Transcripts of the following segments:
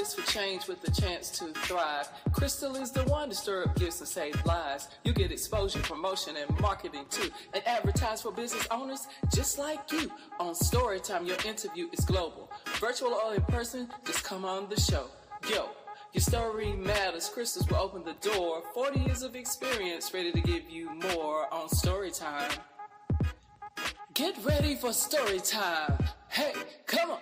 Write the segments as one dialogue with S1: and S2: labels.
S1: artist for change with the chance to thrive. Crystal is the one to stir up gifts and save lives. You get exposure, promotion, and marketing too. And advertise for business owners just like you. On Storytime, your interview is global. Virtual or in person, just come on the show. Yo, your story matters. Crystals will open the door. 40 years of experience, ready to give you more on Storytime. Get ready for Storytime. Hey, come on.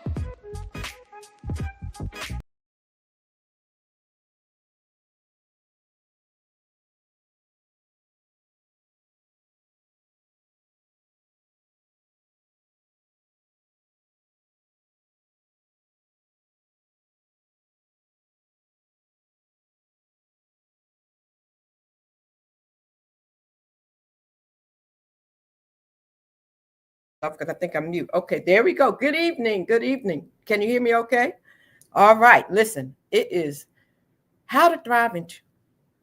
S2: Because I think I'm mute. Okay, there we go. Good evening. Good evening. Can you hear me okay? All right. Listen, it is How to Thrive in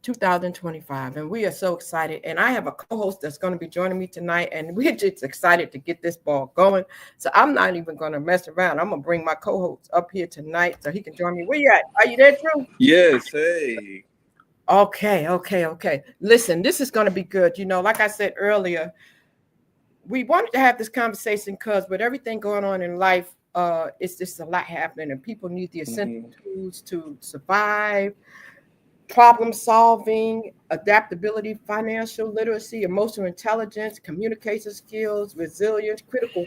S2: 2025, and we are so excited. And I have a co-host that's going to be joining me tonight, and we're just excited to get this ball going. So I'm not even going to mess around. I'm going to bring my co-host up here tonight so he can join me. Where you at? Are you there, Drew?
S3: Yes. Hey.
S2: Okay. Listen, this is going to be good. You know, like I said earlier, we wanted to have this conversation because with everything going on in life, it's just a lot happening, and people need the essential tools to survive, problem solving, adaptability, financial literacy, emotional intelligence, communication skills, resilience, critical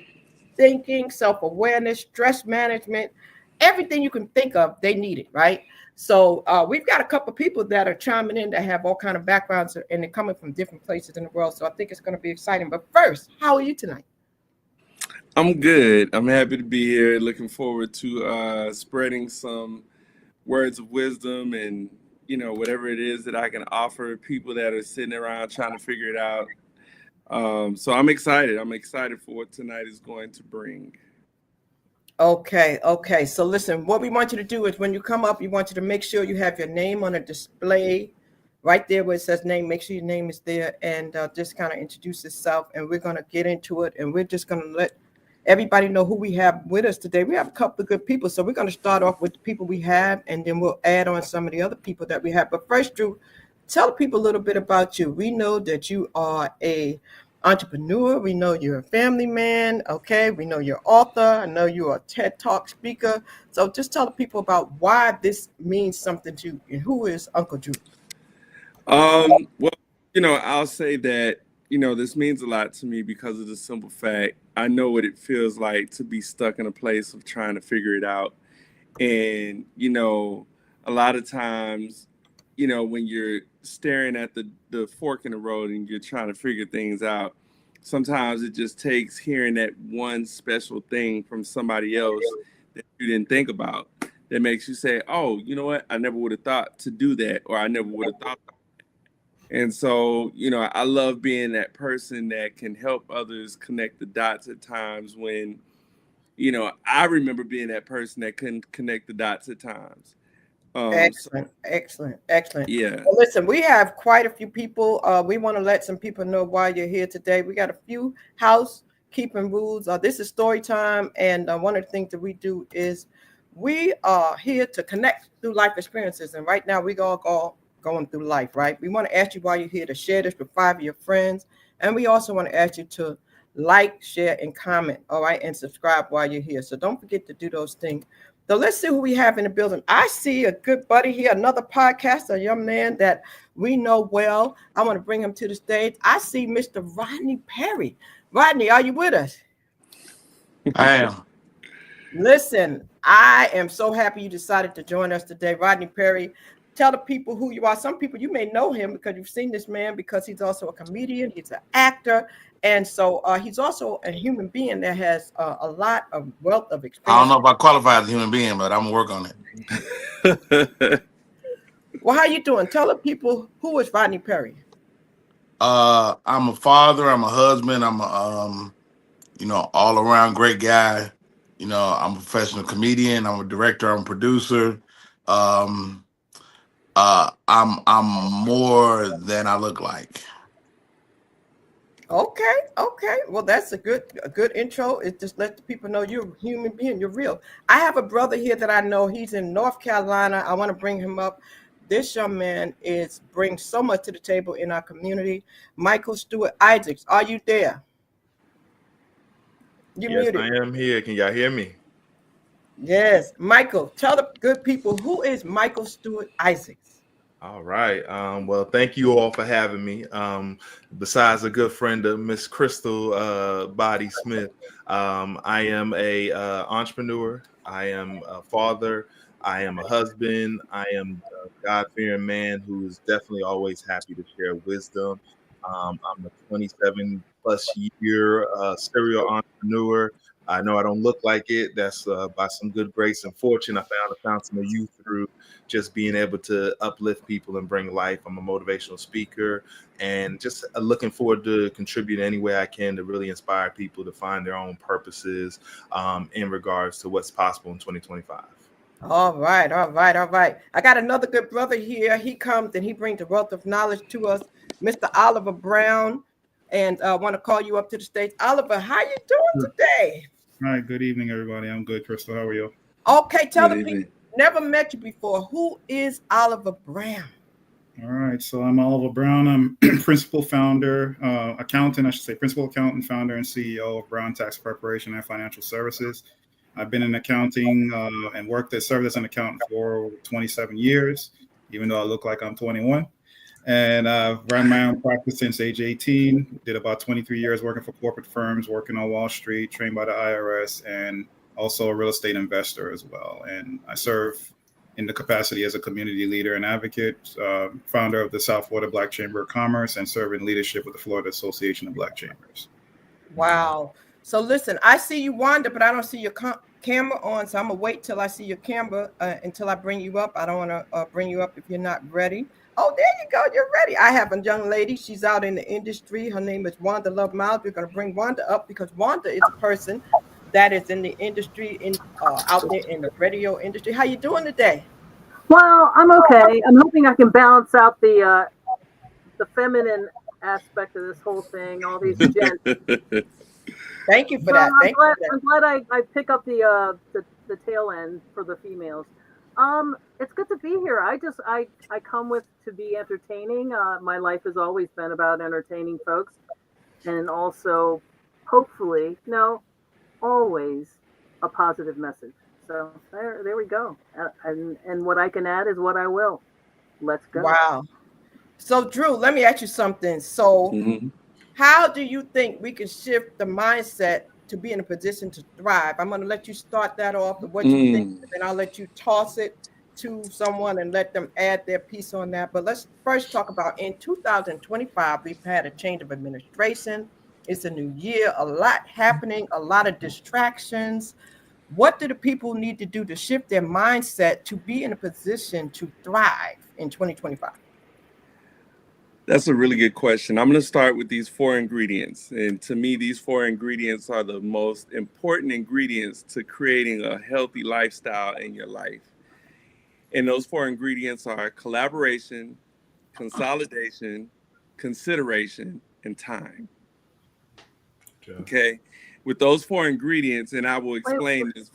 S2: thinking, self-awareness, stress management, everything you can think of, they need it, right? So we've got a couple of people that are chiming in that have all kind of backgrounds, and they're coming from different places in the world. So I think it's going to be exciting. But first, how are you tonight?
S3: I'm good. I'm happy to be here. Looking forward to spreading some words of wisdom and, you know, whatever it is that I can offer people that are sitting around trying to figure it out. So I'm excited. I'm excited for what tonight is going to bring.
S2: Okay. So listen, what we want you to do is when you come up, you want you to make sure you have your name on a display right there where it says name. Make sure your name is there, and just kind of introduce yourself, and we're going to get into it, and we're just going to let everybody know who we have with us today. We have a couple of good people, so we're going to start off with the people we have, and then we'll add on some of the other people that we have. But first, Drew, tell people a little bit about you. We know that you are a entrepreneur. We know you're a family man. Okay. We know you're author. I know you're a TED Talk speaker. So just tell the people about why this means something to you, and who is Uncle Drew?
S3: Well, you know, I'll say that, you know, this means a lot to me because of the simple fact I know what it feels like to be stuck in a place of trying to figure it out. And, you know, a lot of times, you know, when you're staring at the fork in the road and you're trying to figure things out, sometimes it just takes hearing that one special thing from somebody else that you didn't think about that makes you say, oh, you know what? I never would have thought to do that, or I never would have thought. And so, you know, I love being that person that can help others connect the dots at times when, you know, I remember being that person that couldn't connect the dots at times.
S2: Excellent.
S3: Yeah.
S2: Well, listen, we have quite a few people. We want to let some people know why you're here today. We got a few housekeeping rules. This is story time, and one of the things that we do is we are here to connect through life experiences. And right now, we all going through life, right? We want to ask you why you're here to share this with 5 of your friends, and we also want to ask you to like, share, and comment. All right, and subscribe while you're here. So don't forget to do those things. So let's see who we have in the building. I see a good buddy here, another podcaster, a young man that we know well. I want to bring him to the stage. I see Mr. Rodney Perry. Rodney, are you with us?
S4: I am.
S2: Listen, I am so happy you decided to join us today. Rodney Perry, tell the people who you are. Some people, you may know him because you've seen this man because he's also a comedian. He's an actor. And so he's also a human being that has a lot of wealth of experience.
S4: I don't know if I qualify as a human being, but I'm going to work on
S3: it.
S2: Well, how you doing? Tell the people, who is Rodney Perry?
S4: I'm a father. I'm a husband. I'm a, you know, all around great guy. You know, I'm a professional comedian. I'm a director. I'm a producer. I'm more than I look like.
S2: Okay, okay. Well, that's a good intro. It just lets the people know you're a human being, you're real. I have a brother here that I know. He's in North Carolina. I want to bring him up. This young man is brings so much to the table in our community. Michael Stewart Isaacs, are you there? You
S5: Yes, I
S2: muted.
S5: am here. Can y'all hear me?
S2: Yes, Michael. Tell the good people who is Michael Stewart Isaacs.
S5: All right. Well, thank you all for having me. Besides a good friend of Miss Crystal Body Smith, I am a entrepreneur. I am a father. I am a husband. I am a God-fearing man who is definitely always happy to share wisdom. I'm a 27 plus year serial entrepreneur. I know I don't look like it. That's by some good grace and fortune. I found a fountain of youth through just being able to uplift people and bring life. I'm a motivational speaker and just looking forward to contribute any way I can to really inspire people to find their own purposes in regards to what's possible in 2025.
S2: All right, all right, all right. I got another good brother here. He comes and he brings a wealth of knowledge to us, Mr. Oliver Brown. And I want to call you up to the stage. Oliver, how you doing
S6: Sure.
S2: today?
S6: All right. Good evening, everybody. I'm good, Crystal. How are you?
S2: Okay, tell
S3: Good
S2: the people
S3: evening.
S2: never met you before. Who is Oliver Brown?
S6: All right. So I'm Oliver Brown. I'm principal founder, accountant, I should say, principal accountant, founder, and CEO of Brown Tax Preparation and Financial Services. I've been in accounting and served as an accountant for over 27 years, even though I look like I'm 21. And I've run my own practice since age 18. Did about 23 years working for corporate firms, working on Wall Street, trained by the IRS, and also a real estate investor as well. And I serve in the capacity as a community leader and advocate, founder of the South Florida Black Chamber of Commerce, and serve in leadership with the Florida Association of Black Chambers.
S2: Wow. So listen, I see you, Wanda, but I don't see your camera on. So I'm going to wait till I see your camera until I bring you up. I don't want to bring you up if you're not ready. Oh, there you go. You're ready. I have a young lady. She's out in the industry. Her name is Wanda Love Miles. We're going to bring Wanda up because Wanda is a person that is in the industry, out there in the radio industry. How you doing today?
S7: Well, I'm okay. I'm hoping I can balance out the feminine aspect of this whole thing. All these gents.
S2: Thank you for
S7: Well,
S2: that.
S7: I'm
S2: Thank you
S7: glad.
S2: for that.
S7: I'm glad I pick up the tail end for the females. It's good to be here. I come with to be entertaining. My life has always been about entertaining folks, and also, hopefully, no, always a positive message. So there we go. And what I can add is what I will. Let's go.
S2: Wow. So, Drew, let me ask you something. So,
S3: Mhm.
S2: how do you think we can shift the mindset to be in a position to thrive? I'm going to let you start that off with what you think,
S3: Mm.
S2: and then I'll let you toss it to someone and let them add their piece on that. But let's first talk about in 2025, we've had a change of administration. It's a new year, a lot happening, a lot of distractions. What do the people need to do to shift their mindset to be in a position to thrive in 2025?
S3: That's a really good question. I'm going to start with these four ingredients. And to me, these four ingredients are the most important ingredients to creating a healthy lifestyle in your life. And those four ingredients are collaboration, consolidation, consideration, and time. Okay. With those four ingredients, and I will
S7: Wait,
S3: explain this.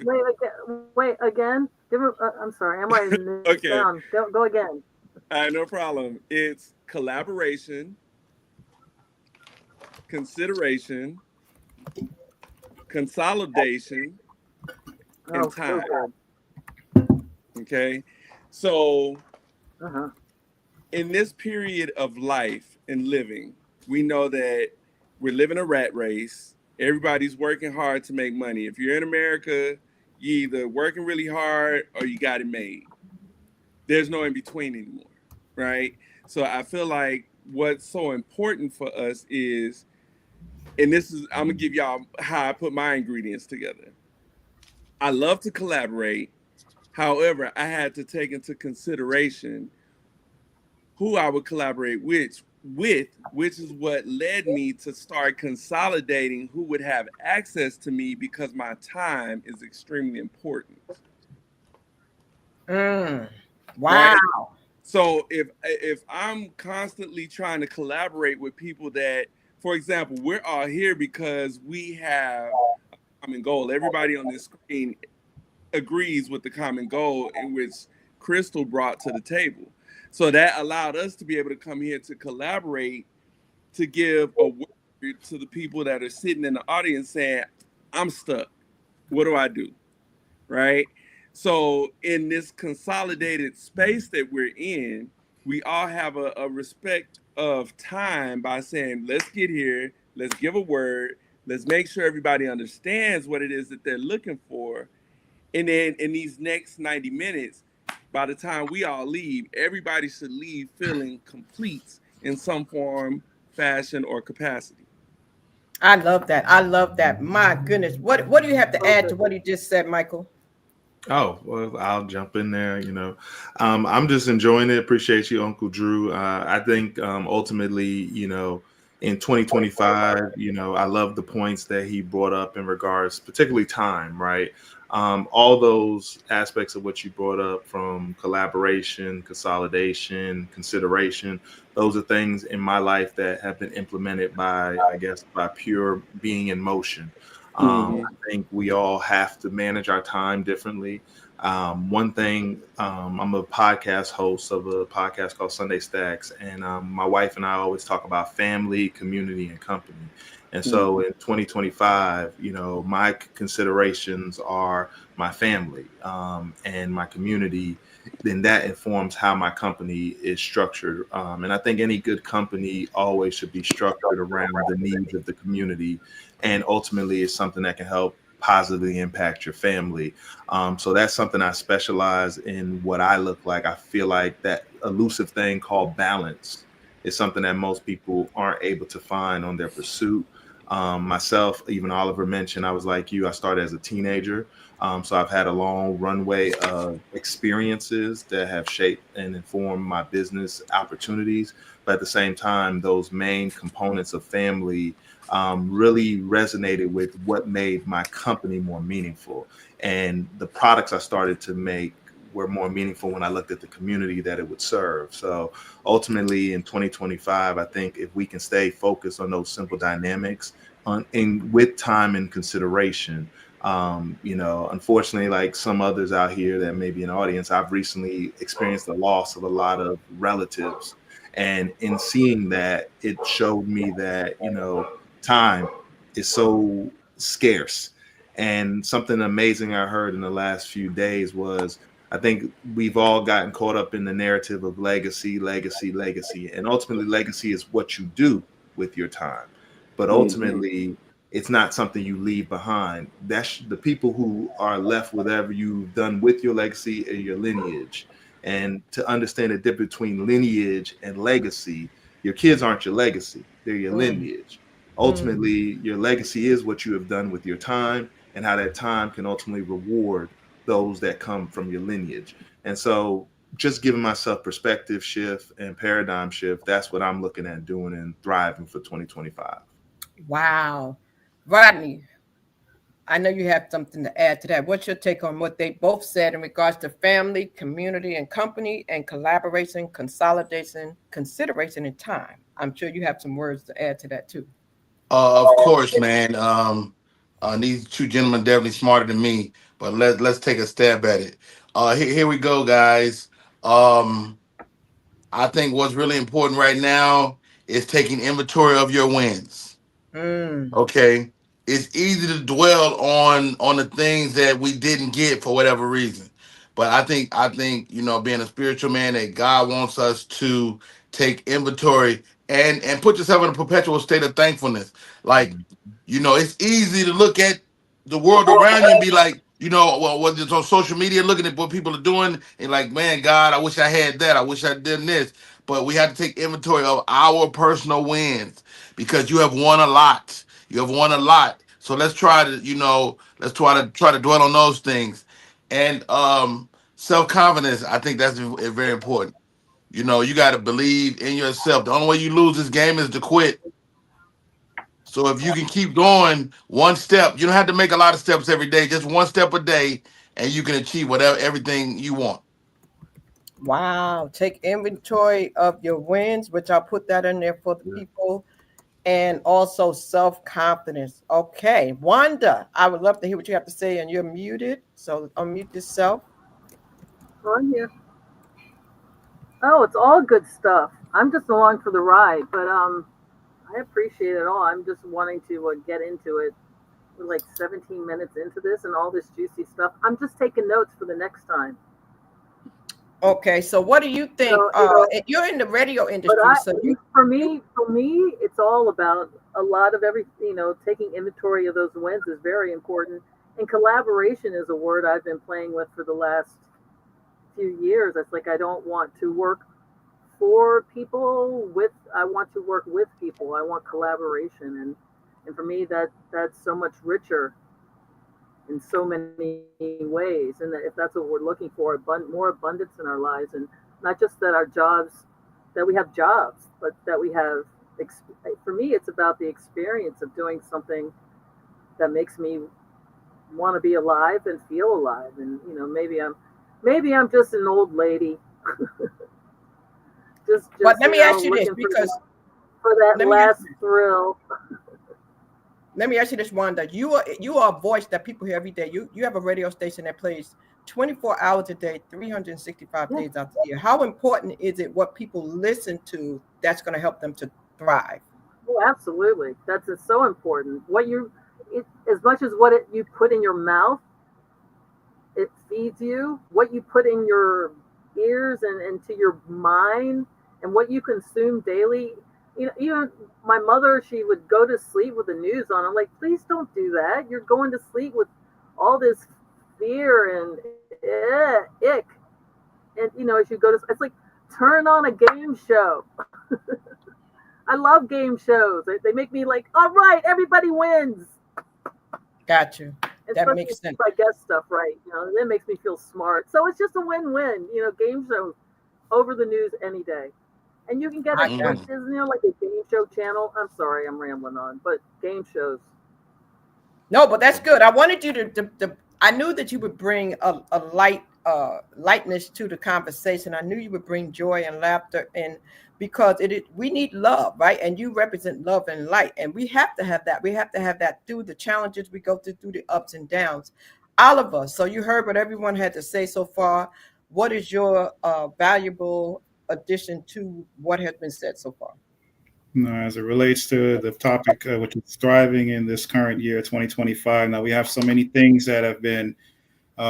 S7: wait again. I'm sorry. I'm writing this
S3: Okay.
S7: down. Go again.
S3: All right, no problem. It's collaboration, consideration, consolidation, and
S7: Oh, so
S3: time.
S7: good.
S3: Okay. So,
S7: Uh-huh.
S3: in this period of life and living, we know that we're living a rat race. Everybody's working hard to make money. If you're in America, you either working really hard or you got it made. There's no in between anymore, right? So I feel like what's so important for us is, and this is, I'm gonna give y'all how I put my ingredients together. I love to collaborate. However, I had to take into consideration who I would collaborate with, which is what led me to start consolidating who would have access to me because my time is extremely important.
S2: Wow.
S3: Right? So if I'm constantly trying to collaborate with people that for example, we're all here because we have a common goal. Everybody on this screen agrees with the common goal in which Crystal brought to the table. So that allowed us to be able to come here to collaborate, to give a word to the people that are sitting in the audience saying, I'm stuck. What do I do? Right? So in this consolidated space that we're in, we all have a respect of time by saying, let's get here, let's give a word, let's make sure everybody understands what it is that they're looking for. And then in these next 90 minutes, by the time we all leave, everybody should leave feeling complete in some form, fashion, or capacity.
S2: I love that. I love that. My goodness. What do you have to add to what he just said, Michael?
S5: Oh, well, I'll jump in there. I'm just enjoying it. Appreciate you, Uncle Drew. I think ultimately, in 2025, I love the points that he brought up in regards, particularly time, right? All those aspects of what you brought up, from collaboration, consolidation, consideration, those are things in my life that have been implemented by, I guess, by pure being in motion.
S3: Mm-hmm.
S5: I think we all have to manage our time differently. One thing, I'm a podcast host of a podcast called Sunday Stacks, and my wife and I always talk about family, community, and company. And so in 2025, my considerations are my family and my community. Then that informs how my company is structured. And I think any good company always should be structured around the needs of the community. And ultimately, it's something that can help positively impact your family. So that's something I specialize in. What I look like, I feel like that elusive thing called balance is something that most people aren't able to find on their pursuit. Myself, even Oliver mentioned, I was like you. I started as a teenager. So I've had a long runway of experiences that have shaped and informed my business opportunities. But at the same time, those main components of family really resonated with what made my company more meaningful. And the products I started to make were more meaningful when I looked at the community that it would serve. So ultimately in 2025, I think if we can stay focused on those simple dynamics with time and consideration, unfortunately, like some others out here that may be in the audience, I've recently experienced the loss of a lot of relatives. And in seeing that, it showed me that, time is so scarce. And something amazing I heard in the last few days was, I think we've all gotten caught up in the narrative of legacy, legacy, legacy. And ultimately, legacy is what you do with your time. But ultimately, it's not something you leave behind. That's the people who are left with whatever you've done with your legacy and your lineage. And to understand the difference between lineage and legacy, your kids aren't your legacy, they're your lineage. Ultimately, your legacy is what you have done with your time and how that time can ultimately reward those that come from your lineage. And so just giving myself perspective shift and paradigm shift, that's what I'm looking at doing and thriving for 2025.
S2: Wow. Rodney, I know you have something to add to that. What's your take on what they both said in regards to family, community, and company, and collaboration, consolidation, consideration, and time? I'm sure you have some words to add to that too.
S4: Of course, man. These two gentlemen definitely smarter than me, but let's take a stab at it. Here we go, guys. Um, I think what's really important right now is taking inventory of your wins.
S2: Mm,
S4: Okay, it's easy to dwell on the things that we didn't get for whatever reason, but I think being a spiritual man, that God wants us to take inventory and put yourself in a perpetual state of thankfulness. Like, it's easy to look at the world around you and be like, well, whether it's on social media, looking at what people are doing, and like, man, God, I wish I had that. I wish I did this. But we have to take inventory of our personal wins, because you have won a lot. You have won a lot. So let's try to, try to dwell on those things. And self-confidence, I think that's very important. You got to believe in yourself. The only way you lose this game is to quit. So if you can keep going one step, you don't have to make a lot of steps every day, just one step a day, and you can achieve everything you want.
S2: wow. Take inventory of your wins, which I'll put that in there for the
S5: Yeah.
S2: people. and also self-confidence. Okay, Wanda, I would love to hear what you have to say, and you're muted, so unmute yourself.
S7: On here. Oh, it's all good stuff. I'm just along for the ride, but I appreciate it all. I'm just wanting to get into it. We're like 17 minutes into this and all this juicy stuff. I'm just taking notes for the next time.
S2: Okay, so what do you think?
S7: So,
S2: You're in the radio
S7: but
S2: industry, so you.
S7: for me, it's all about a lot of every. Taking inventory of those wins is very important. And collaboration is a word I've been playing with for the last few years. It's like I don't want to work for people I want to work with people. I want collaboration, and for me that's so much richer in so many ways. And if that's what we're looking for, more abundance in our lives, and not just that we have jobs, but that we have. For me, it's about the experience of doing something that makes me want to be alive and feel alive. And maybe I'm just an old lady.
S2: But let me ask you this, because
S7: for that last thrill.
S2: Let me ask you this, Wanda. You are a voice that people hear every day. You have a radio station that plays 24 hours a day, 365 days out the year. How important is it what people listen to that's going to help them to thrive?
S7: Oh, absolutely. It's so important. As much as what you put in your mouth, it feeds you. What you put in your ears and into your mind, and what you consume daily. Even my mother, she would go to sleep with the news on. I'm like, please don't do that. You're going to sleep with all this fear and ick. And as you go to, it's like, turn on a game show. I love game shows. They make me like, all right, everybody wins.
S2: Got you. That makes sense.
S7: I guess stuff right. That makes me feel smart. So it's just a win-win. Game shows over the news any day. And you can get it from Disney, like a game show channel. I'm sorry, I'm rambling on, but game shows.
S2: No, but that's good. I wanted you to I knew that you would bring a lightness to the conversation. I knew you would bring joy and laughter, and because we need love, right? And you represent love and light, and we have to have that. We have to have that through the challenges we go through the ups and downs. All of us. So you heard what everyone had to say so far. What is your valuable addition to what has been said so far?
S6: As it relates to the topic, which is thriving in this current year, 2025. Now we have so many things that have been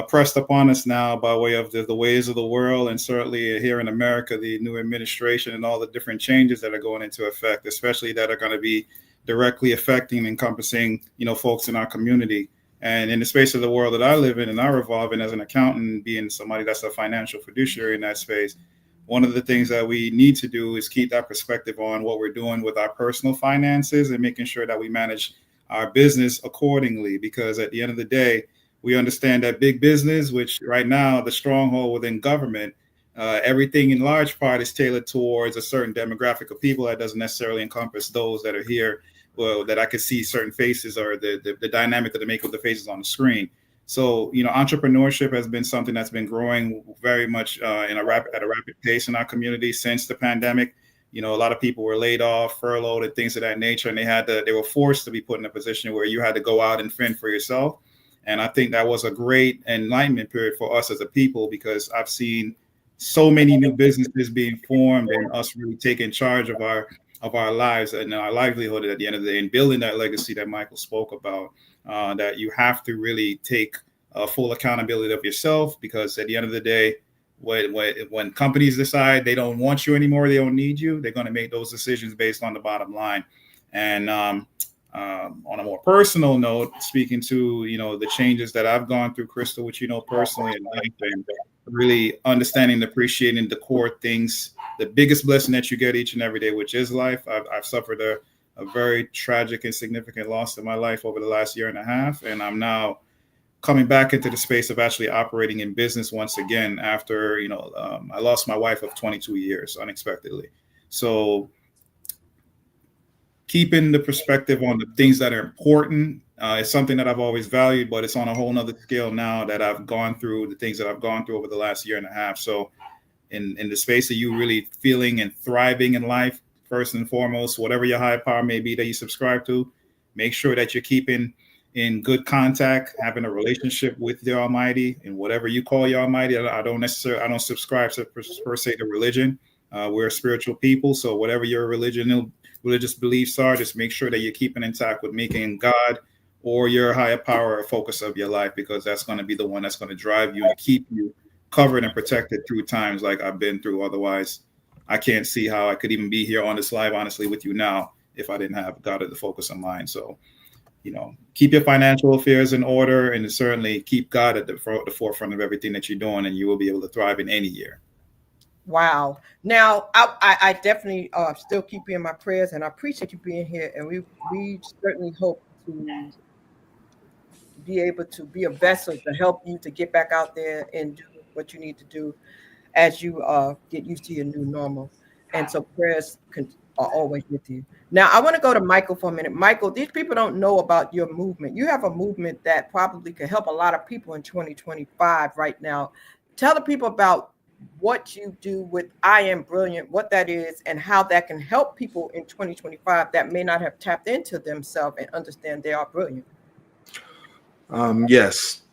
S6: pressed upon us now by way of the ways of the world, and certainly here in America, the new administration and all the different changes that are going into effect, especially that are going to be directly affecting, encompassing, folks in our community. And in the space of the world that I live in and I revolve in as an accountant, being somebody that's a financial fiduciary in that space, one of the things that we need to do is keep that perspective on what we're doing with our personal finances and making sure that we manage our business accordingly. Because at the end of the day, we understand that big business, which right now, the stronghold within government, everything in large part is tailored towards a certain demographic of people that doesn't necessarily encompass those that are here, well, that I could see certain faces or the dynamic of the make of the faces on the screen. So, entrepreneurship has been something that's been growing very much at a rapid pace in our community since the pandemic. A lot of people were laid off, furloughed, and things of that nature, and they were forced to be put in a position where you had to go out and fend for yourself. And I think that was a great enlightenment period for us as a people, because I've seen so many new businesses being formed and us really taking charge of our lives and our livelihood at the end of the day, and building that legacy that Michael spoke about. That you have to really take full accountability of yourself, because at the end of the day, when companies decide they don't want you anymore, they don't need you, they're going to make those decisions based on the bottom line. And on a more personal note, speaking to the changes that I've gone through, Crystal, which personally in life, and really understanding and appreciating the core things, the biggest blessing that you get each and every day, which is life. I've suffered a very tragic and significant loss in my life over the last year and a half. And I'm now coming back into the space of actually operating in business once again after, I lost my wife of 22 years unexpectedly. So keeping the perspective on the things that are important is something that I've always valued, but it's on a whole nother scale now that I've gone through the things that I've gone through over the last year and a half. So in the space of you really feeling and thriving in life, first and foremost, whatever your higher power may be that you subscribe to, make sure that you're keeping in good contact, having a relationship with the Almighty, and whatever you call your Almighty. I don't subscribe to per se to religion. We're a spiritual people, so whatever your religious beliefs are, just make sure that you're keeping intact with making God or your higher power a focus of your life, because that's going to be the one that's going to drive you and keep you covered and protected through times like I've been through. Otherwise, I can't see how I could even be here on this live, honestly, with you now if I didn't have God at the focus of mine. So, keep your financial affairs in order, and certainly keep God at the forefront of everything that you're doing, and you will be able to thrive in any year.
S2: Wow. Now, I definitely still keep you in my prayers, and I appreciate you being here. And we certainly hope to be able to be a vessel to help you to get back out there and do what you need to do as you get used to your new normal. And so prayers are always with you. Now, I want to go to Michael for a minute. Michael, these people don't know about your movement. You have a movement that probably could help a lot of people in 2025 right now. Tell the people about what you do with I Am Brilliant, what that is, and how that can help people in 2025 that may not have tapped into themselves and understand they are brilliant.
S5: Yes.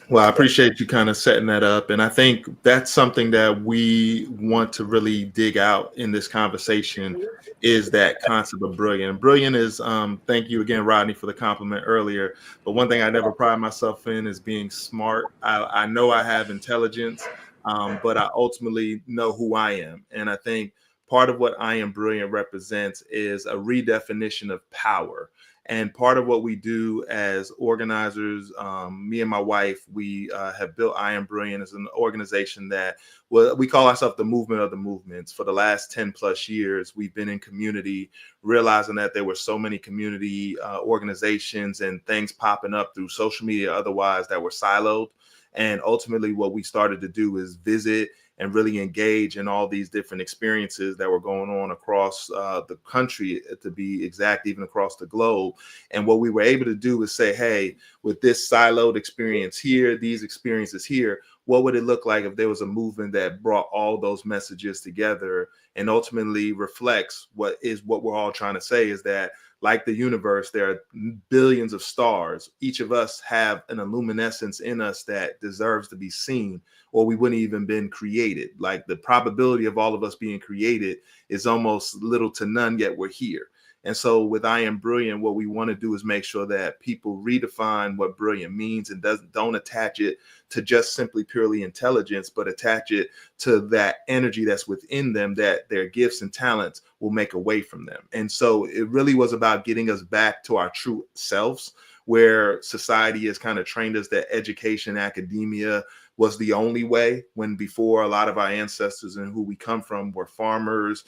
S5: Well, I appreciate you kind of setting that up. And I think that's something that we want to really dig out in this conversation, is that concept of brilliant. Brilliant is, thank you again, Rodney, for the compliment earlier. But one thing I never pride myself in is being smart. I know I have intelligence, but I ultimately know who I am. And I think part of what I Am Brilliant represents is a redefinition of power. And part of what we do as organizers, me and my wife, we have built I Am Brilliant as an organization that we call ourselves the movement of the movements. For the last 10 plus years, we've been in community, realizing that there were so many community organizations and things popping up through social media otherwise that were siloed. And ultimately, what we started to do is visit and really engage in all these different experiences that were going on across the country, to be exact, even across the globe. And what we were able to do is say, hey, with this siloed experience here, these experiences here, what would it look like if there was a movement that brought all those messages together and ultimately reflects what we're all trying to say, is that, like the universe, there are billions of stars. Each of us have an luminescence in us that deserves to be seen, or we wouldn't even been created. Like, the probability of all of us being created is almost little to none, yet we're here. And so with I Am Brilliant, what we want to do is make sure that people redefine what brilliant means, and don't attach it to just simply purely intelligence, but attach it to that energy that's within them, that their gifts and talents will make a way from them. And so it really was about getting us back to our true selves, where society has kind of trained us that education, academia was the only way, when before a lot of our ancestors and who we come from were farmers,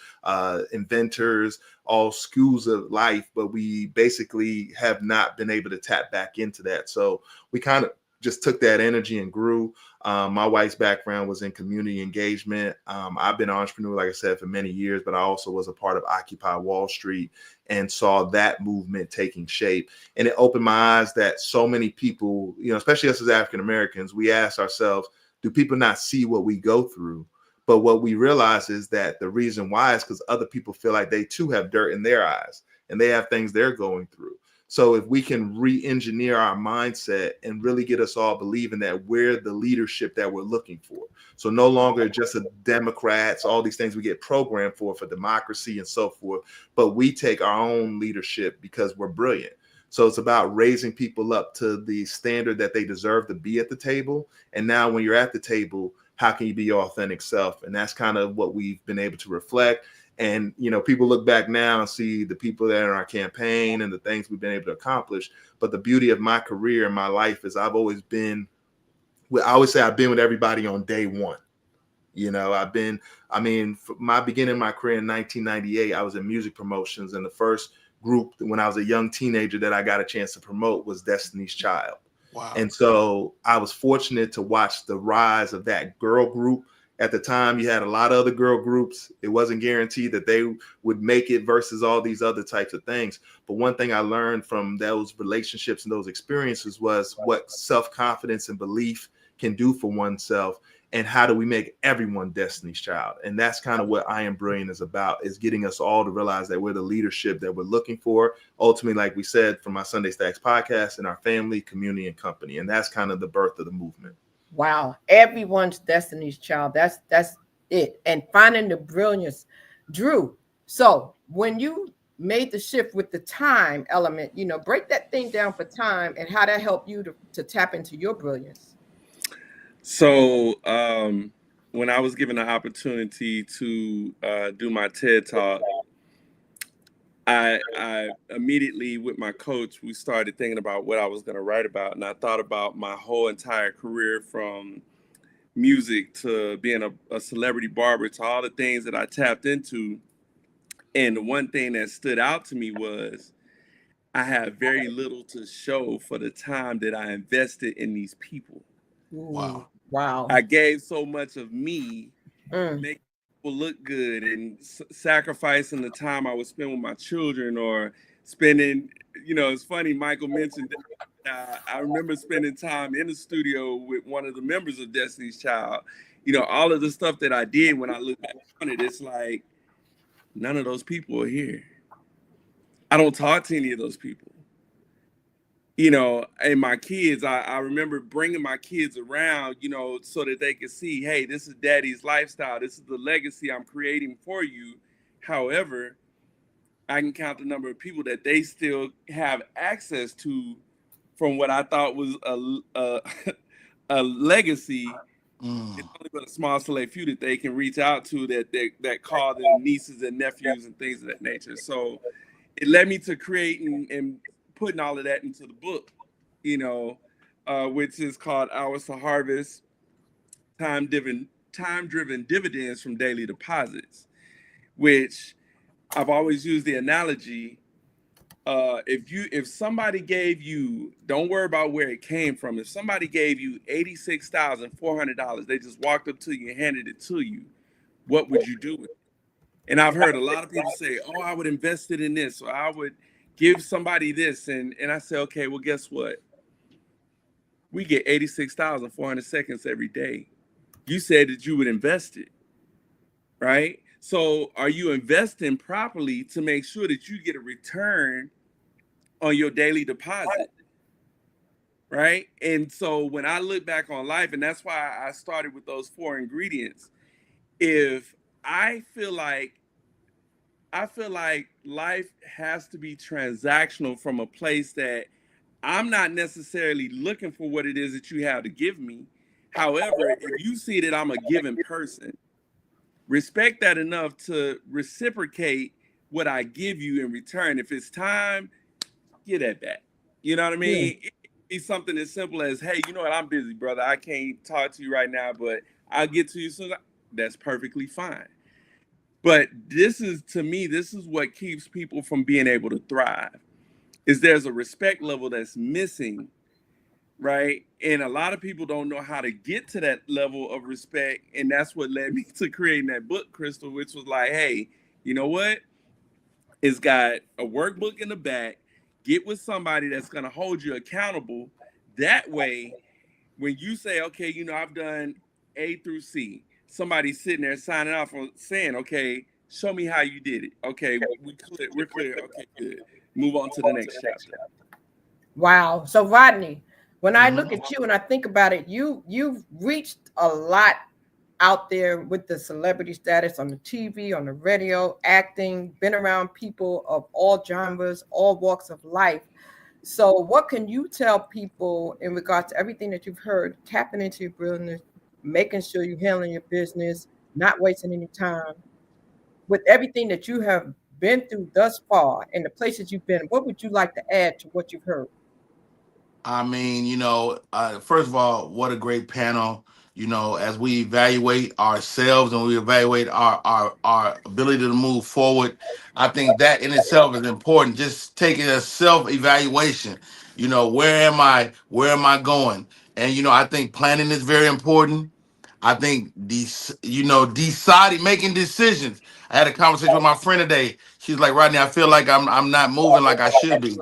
S5: inventors, all schools of life, but we basically have not been able to tap back into that. So we kind of just took that energy and grew. My wife's background was in community engagement. I've been an entrepreneur, like I said, for many years, but I also was a part of Occupy Wall Street and saw that movement taking shape. And it opened my eyes that so many people, especially us as African Americans, we ask ourselves, do people not see what we go through? But what we realize is that the reason why is because other people feel like they too have dirt in their eyes and they have things they're going through. So if we can re-engineer our mindset and really get us all believing that we're the leadership that we're looking for. So no longer just a Democrats, all these things we get programmed for democracy and so forth, but we take our own leadership because we're brilliant. So it's about raising people up to the standard that they deserve to be at the table. And now when you're at the table, how can you be your authentic self? And that's kind of what we've been able to reflect. And, people look back now and see the people that are in our campaign and the things we've been able to accomplish. But the beauty of my career and my life is I always say I've been with everybody on day one. My beginning of my career in 1998, I was in music promotions. And the first group when I was a young teenager that I got a chance to promote was Destiny's Child.
S4: Wow.
S5: And so I was fortunate to watch the rise of that girl group. At the time, you had a lot of other girl groups. It wasn't guaranteed that they would make it versus all these other types of things. But one thing I learned from those relationships and those experiences was what self-confidence and belief can do for oneself. and how do we make everyone Destiny's Child? And that's kind of what I Am Brilliant is about, is getting us all to realize that we're the leadership that we're looking for. Ultimately, like we said, from my Sunday Stacks podcast, in our family, community, and company. And that's kind of the birth of the movement.
S2: Wow. Everyone's Destiny's Child. That's it. And finding the brilliance. Drew, so when you made the shift with the time element, break that thing down for time and how that helped you to tap into your brilliance.
S3: So when I was given the opportunity to do my TED Talk, I immediately, with my coach, we started thinking about what I was going to write about. And I thought about my whole entire career, from music to being a celebrity barber to all the things that I tapped into. And the one thing that stood out to me was I had very little to show for the time that I invested in these people.
S2: Wow.
S3: I gave so much of me, making people look good and sacrificing the time I would spend with my children, or spending, it's funny, Michael mentioned that, I remember spending time in the studio with one of the members of Destiny's Child. All of the stuff that I did, when I look back on it, it's like, none of those people are here. I don't talk to any of those people. And my kids, I remember bringing my kids around, so that they could see, hey, this is daddy's lifestyle. This is the legacy I'm creating for you. However, I can count the number of people that they still have access to from what I thought was a legacy. It's only but a small select few that they can reach out to, that call them nieces and nephews and things of that nature. So it led me to creating and putting all of that into the book, which is called Hours to Harvest, Time-Driven Dividends from Daily Deposits, which I've always used the analogy. If somebody gave you, don't worry about where it came from. If somebody gave you $86,400, they just walked up to you and handed it to you, what would you do with it? And I've heard a lot of people say, oh, I would invest it in this, or I would give somebody this. And I say, okay, well, guess what? We get 86,400 seconds every day. You said that you would invest it, right? So are you investing properly to make sure that you get a return on your daily deposit, right? And so when I look back on life, and that's why I started with those 4 ingredients, if I feel like life has to be transactional from a place that I'm not necessarily looking for what it is that you have to give me. However, if you see that I'm a giving person, respect that enough to reciprocate what I give you in return. If it's time, get that back. You know what I mean? Yeah. It's something as simple as, hey, you know what? I'm busy, brother. I can't talk to you right now, but I'll get to you soon. That's perfectly fine. But this is what keeps people from being able to thrive, is there's a respect level that's missing, right? And a lot of people don't know how to get to that level of respect. And that's what led me to creating that book, Crystal, which was like, hey, you know what? It's got a workbook in the back. Get with somebody that's going to hold you accountable. That way, when you say, okay, I've done A through C, somebody's sitting there signing off on saying, okay, show me how you did it. Okay, we're clear. Okay, good. Move on to the next chapter.
S2: Wow. So Rodney, when I look at you and I think about it, you've reached a lot out there with the celebrity status on the TV, on the radio, acting, been around people of all genres, all walks of life. So what can you tell people in regards to everything that you've heard, tapping into your brilliance, making sure you're handling your business, not wasting any time, with everything that you have been through thus far and the places you've been? What would you like to add to what you've heard?
S4: I mean, first of all, what a great panel. As we evaluate ourselves and we evaluate our ability to move forward, I think that in itself is important. Just taking a self-evaluation. Where am I? Where am I going? And I think planning is very important. I think deciding, making decisions. I had a conversation with my friend today. She's like, Rodney, I feel like I'm not moving like I should be.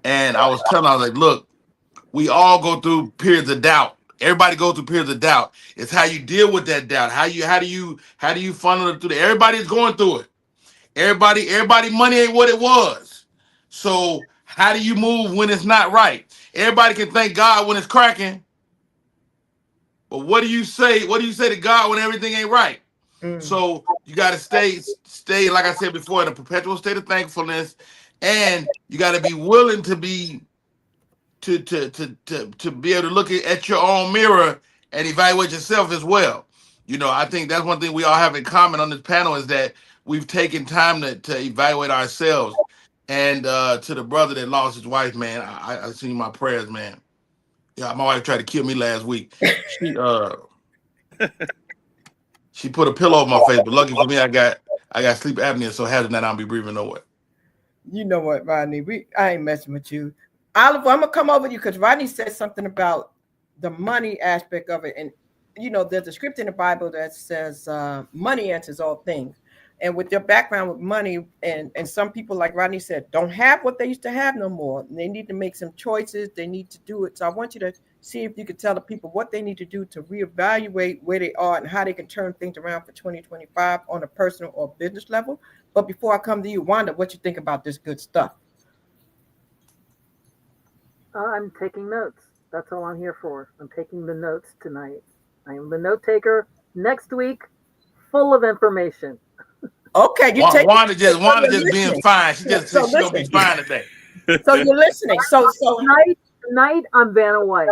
S4: And I was telling her, I was like, look, we all go through periods of doubt. Everybody goes through periods of doubt. It's how you deal with that doubt. How do you funnel it through that? Everybody's going through it. Everybody money ain't what it was. So how do you move when it's not right? Everybody can thank God when it's cracking. But what do you say? What do you say to God when everything ain't right? So you got to stay, like I said before, in a perpetual state of thankfulness, and you got to be willing to be to be able to look at your own mirror and evaluate yourself as well. You know, I think that's one thing we all have in common on this panel is that we've taken time to evaluate ourselves. And to the brother that lost his wife, man, I send you my prayers, man. Yeah, my wife tried to kill me last week. She put a pillow on my face, but lucky for me, I got sleep apnea, so hazard that I'll be breathing nowhere.
S2: You know what, Rodney? I ain't messing with you. Oliver, I'm gonna come over to you because Rodney said something about the money aspect of it, and you know, there's a script in the Bible that says money answers all things. And with your background with money, and some people, like Rodney said, don't have what they used to have no more. They need to make some choices. They need to do it. So I want you to see if you could tell the people what they need to do to reevaluate where they are and how they can turn things around for 2025 on a personal or business level. But before I come to you, Wanda, what you think about this good stuff?
S7: I'm taking notes. That's all I'm here for. I'm taking the notes tonight. I am the note taker. Next week, full of information.
S2: Okay, you take
S4: Wanda just being fine. She just said she's gonna be fine today.
S2: So you're listening. So
S7: tonight I'm Vanna White.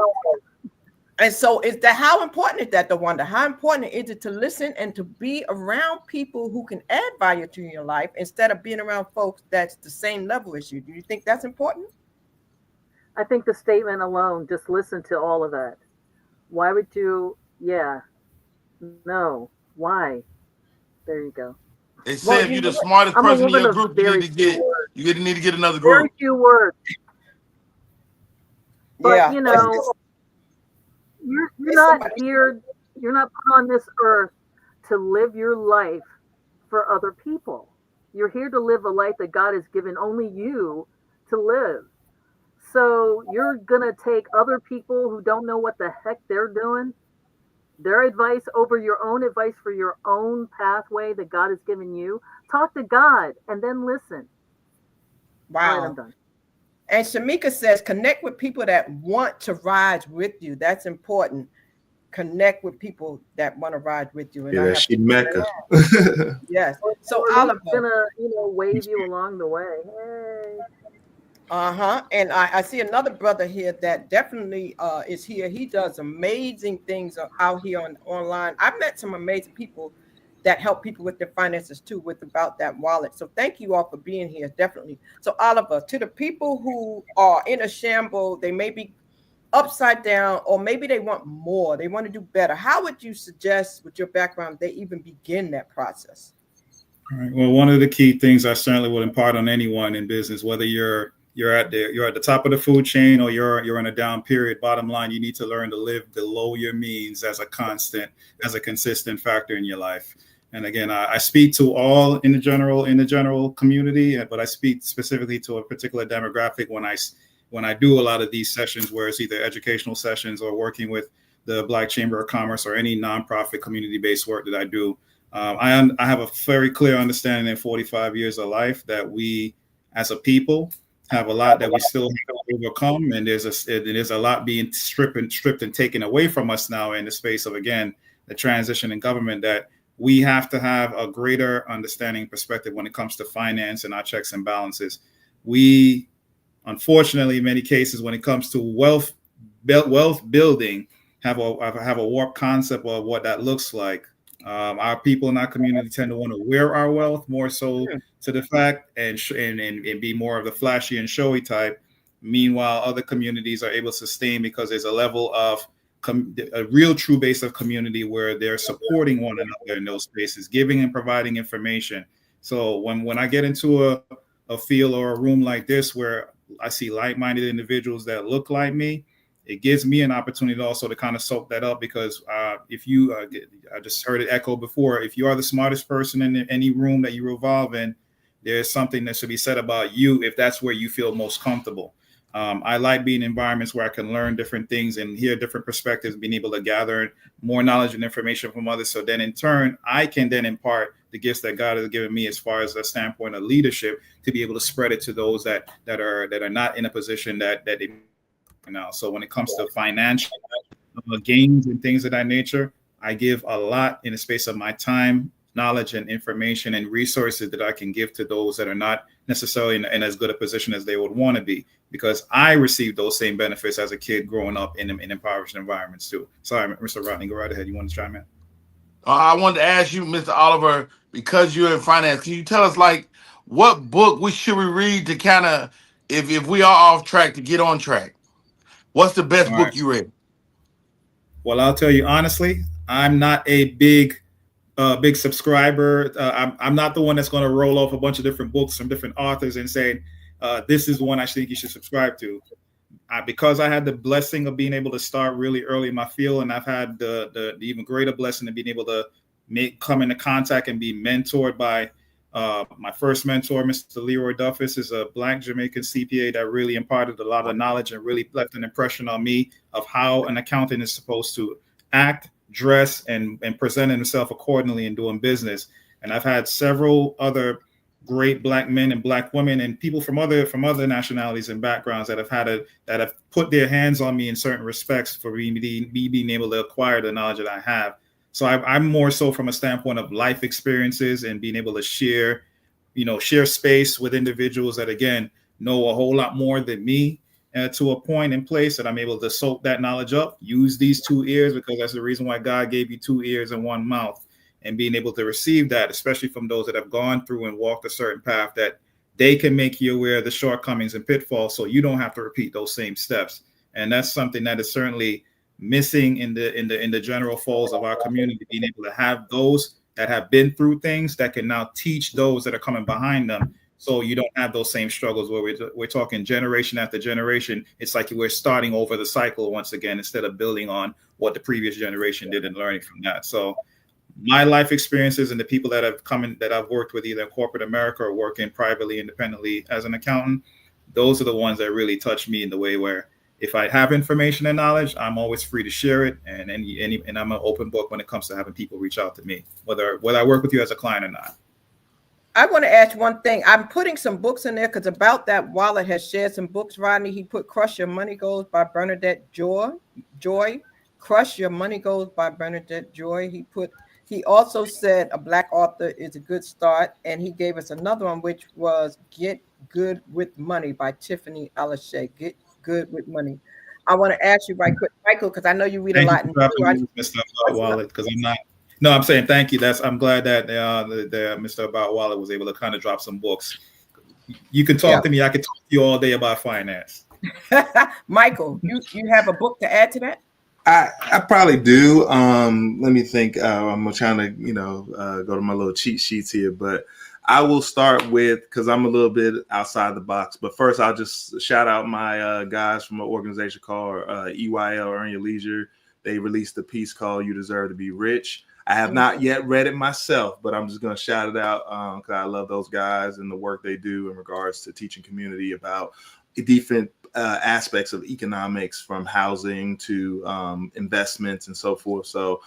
S2: And so is that, how important is that, Wanda? How important is it to listen and to be around people who can add value to your life instead of being around folks that's the same level as you? Do you think that's important?
S7: I think the statement alone, just listen to all of that. Why would you? Yeah. No. Why? There you go.
S4: They say if you're the smartest person in your group, you need to get another group.
S7: Very few words. But
S2: yeah.
S7: You know, you're not here. You're not put on this earth to live your life for other people. You're here to live a life that God has given only you to live. So you're gonna take other people who don't know what the heck they're doing, their advice over your own advice for your own pathway that God has given you. Talk to God and then listen.
S2: Wow.
S7: All right, I'm done.
S2: And Shamika says, connect with people that want to ride with you. That's important. Connect with people that want to ride with you. And
S5: yeah, she Mecca.
S2: Yes. So
S7: I'm
S2: Oliver,
S7: gonna, wave you along the way. Hey.
S2: And I see another brother here that definitely is here. He does amazing things out here online. I've met some amazing people that help people with their finances too, with about that wallet. So thank you all for being here, definitely. So Oliver, to the people who are in a shambles, they may be upside down, or maybe they want more, they want to do better. How would you suggest, with your background, they even begin that process?
S6: All right. Well, one of the key things I certainly would impart on anyone in business, whether you're at the top of the food chain or you're in a down period, bottom line, you need to learn to live below your means as a consistent factor in your life. And again, I speak to all in the general community, but I speak specifically to a particular demographic when I do a lot of these sessions, where it's either educational sessions or working with the Black Chamber of Commerce or any nonprofit community-based work that I do. I have a very clear understanding in 45 years of life that we, as a people, have a lot that we still have to overcome, and there's a lot being stripped and taken away from us now in the space of, again, the transition in government, that we have to have a greater understanding perspective when it comes to finance and our checks and balances. We, unfortunately, in many cases, when it comes to wealth building, have a warped concept of what that looks like. Our people in our community tend to want to wear our wealth more so to the fact and be more of the flashy and showy type. Meanwhile, other communities are able to sustain because there's a level of a real true base of community where they're supporting one another in those spaces, giving and providing information. So when I get into a field or a room like this where I see like-minded individuals that look like me, it gives me an opportunity also to kind of soak that up, because if you, I just heard it echo before, if you are the smartest person in any room that you revolve in, there's something that should be said about you if that's where you feel most comfortable. I like being in environments where I can learn different things and hear different perspectives, being able to gather more knowledge and information from others. So then in turn, I can then impart the gifts that God has given me as far as a standpoint of leadership to be able to spread it to those that are not in a position that they now. So when it comes to financial gains and things of that nature, I give a lot in the space of my time, knowledge, and information and resources that I can give to those that are not necessarily in as good a position as they would want to be, because I received those same benefits as a kid growing up in impoverished environments too. Sorry, Mr. Rodney, go right ahead. You want to chime in?
S4: I wanted to ask you, Mr. Oliver, because you're in finance, can you tell us like what book we should we read to kind of, if we are off track, to get on track? What's the best
S6: All right.
S4: book you read?
S6: Well, I'll tell you honestly, I'm not a big subscriber. I'm not the one that's going to roll off a bunch of different books from different authors and say, this is one I think you should subscribe to. Because I had the blessing of being able to start really early in my field, and I've had the even greater blessing of being able to come into contact and be mentored by my first mentor, Mr. Leroy Duffus, is a Black Jamaican CPA that really imparted a lot of knowledge and really left an impression on me of how an accountant is supposed to act, dress, and present himself accordingly in doing business. And I've had several other great Black men and Black women and people from other nationalities and backgrounds that have put their hands on me in certain respects for me being able to acquire the knowledge that I have. So I'm more so from a standpoint of life experiences and being able to share space with individuals that, again, know a whole lot more than me to a point in place that I'm able to soak that knowledge up, use these 2 ears, because that's the reason why God gave you 2 ears and 1 mouth, and being able to receive that, especially from those that have gone through and walked a certain path, that they can make you aware of the shortcomings and pitfalls so you don't have to repeat those same steps. And that's something that is certainly missing in the general folds of our community, being able to have those that have been through things that can now teach those that are coming behind them, so you don't have those same struggles where we're talking generation after generation. It's like we're starting over the cycle once again instead of building on what the previous generation did and learning from that. So my life experiences and the people that have come in, that I've worked with either in corporate America or working privately, independently as an accountant, those are the ones that really touch me in the way where if I have information and knowledge, I'm always free to share it. And I'm an open book when it comes to having people reach out to me, whether I work with you as a client or not.
S2: I want to ask one thing. I'm putting some books in there because About That Wallet has shared some books, Rodney. He put Crush Your Money Goals by Bernadette Joy. Crush Your Money Goals by Bernadette Joy. He also said a Black author is a good start. And he gave us another one, which was Get Good with Money by Tiffany Alashay. Get Good with Money. I want to ask you right quick, Michael, because I know you read a lot.
S6: Mr. About Wallet, because I'm not. No, I'm saying thank you. I'm glad that the Mr. About Wallet was able to kind of drop some books. You can talk to me. I can talk to you all day about finance.
S2: Michael, you have a book to add to that?
S5: I probably do. Let me think. I'm trying to go to my little cheat sheets here, but I will start with, because I'm a little bit outside the box. But first, I'll just shout out my guys from an organization called EYL, Earn Your Leisure. They released a piece called "You Deserve to Be Rich." I have not yet read it myself, but I'm just going to shout it out because I love those guys and the work they do in regards to teaching community about different aspects of economics, from housing to investments and so forth. So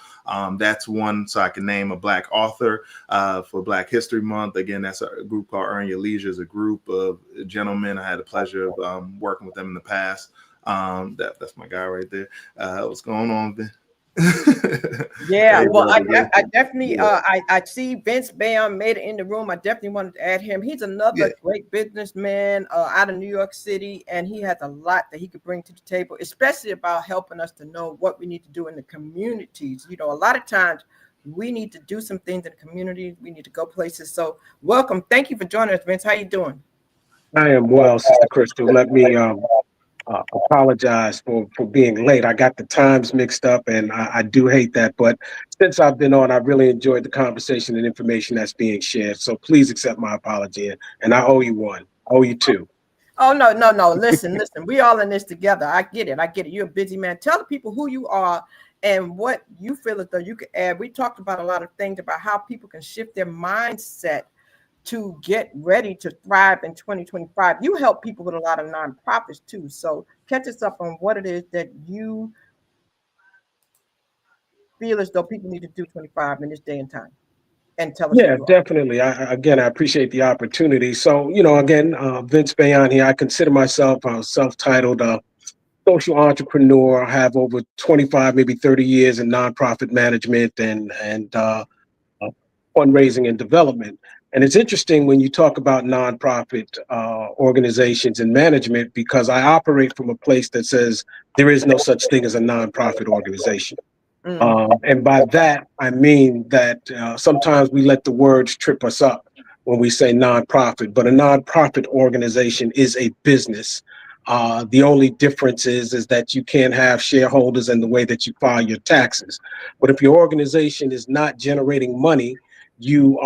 S5: that's one. So I can name a Black author for Black History Month. Again, that's a group called Earn Your Leisure. It's a group of gentlemen. I had the pleasure of working with them in the past. That's my guy right there. What's going on, Ben?
S2: Yeah, well, I definitely I see Vince Bam made it in the room. I definitely wanted to add him. He's another great businessman out of New York City, and he has a lot that he could bring to the table, especially about helping us to know what we need to do in the communities. A lot of times we need to do some things in the community. We need to go places. So welcome. Thank you for joining us, Vince. How you doing?
S8: I am well, Sister Crystal. Let me apologize for being late. I got the times mixed up, and I do hate that. But since I've been on, I really enjoyed the conversation and information that's being shared. So please accept my apology, and I owe you one. I owe you two.
S2: Oh, no. Listen. We all in this together. I get it. You're a busy man. Tell the people who you are and what you feel as though you could add. We talked about a lot of things about how people can shift their mindset to get ready to thrive in 2025. You help people with a lot of nonprofits too. So catch us up on what it is that you feel as though people need to do 25 in this day and time. And tell us who
S8: Yeah,
S2: you are.
S8: definitely. Again, I appreciate the opportunity. So, again, Vince Bayon here. I consider myself a self-titled social entrepreneur. I have over 25, maybe 30 years in nonprofit management and fundraising and development. And it's interesting when you talk about nonprofit organizations and management, because I operate from a place that says there is no such thing as a nonprofit organization. And by that, I mean that sometimes we let the words trip us up when we say nonprofit, but a nonprofit organization is a business. The only difference is that you can't have shareholders in the way that you file your taxes. But if your organization is not generating money, your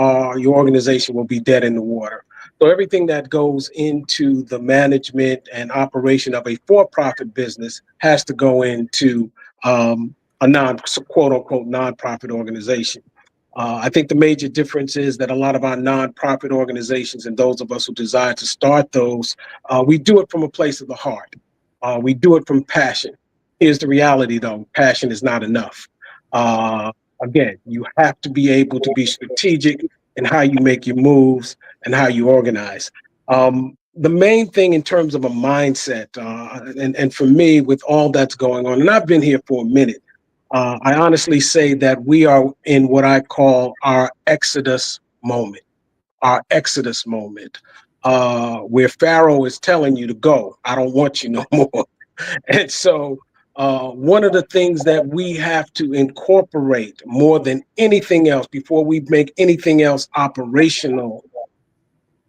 S8: organization will be dead in the water. So everything that goes into the management and operation of a for-profit business has to go into a quote unquote nonprofit organization. I think the major difference is that a lot of our nonprofit organizations and those of us who desire to start those, we do it from a place of the heart. We do it from passion. Here's the reality though, passion is not enough. Again, you have to be able to be strategic in how you make your moves and how you organize. The main thing in terms of a mindset, and for me, with all that's going on, and I've been here for a minute, I honestly say that we are in what I call our exodus moment, where Pharaoh is telling you to go. I don't want you no more. And so one of the things that we have to incorporate more than anything else before we make anything else operational,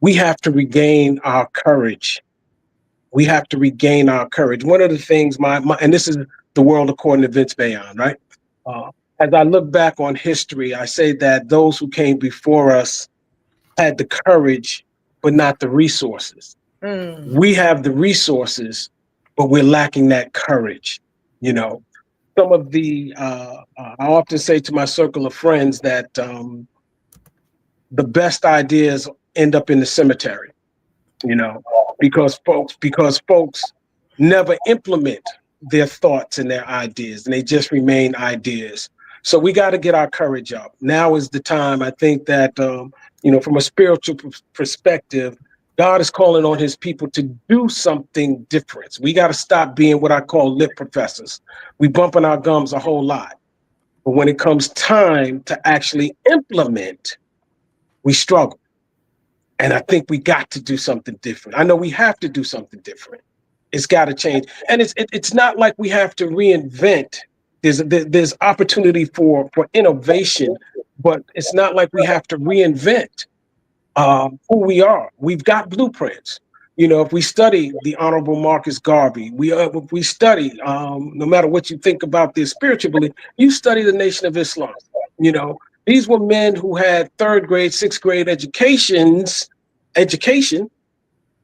S8: we have to regain our courage. We have to regain our courage. One of the things and this is the world according to Vince Bayon, right? As I look back on history, I say that those who came before us had the courage, but not the resources. We have the resources, but we're lacking that courage. Some of I often say to my circle of friends that the best ideas end up in the cemetery, because folks never implement their thoughts and their ideas, and they just remain ideas. So we got to get our courage up. Now is the time. I think that from a spiritual perspective, God is calling on his people to do something different. We got to stop being what I call lip professors. We bumping our gums a whole lot, but when it comes time to actually implement, we struggle. And I think we got to do something different. I know we have to do something different. It's got to change. And it's not like we have to reinvent. There's opportunity for innovation, but it's not like we have to reinvent who we are. We've got blueprints. If we study the Honorable Marcus Garvey, if we study, no matter what you think about their spiritual belief, you study the Nation of Islam. These were men who had third grade, sixth grade education,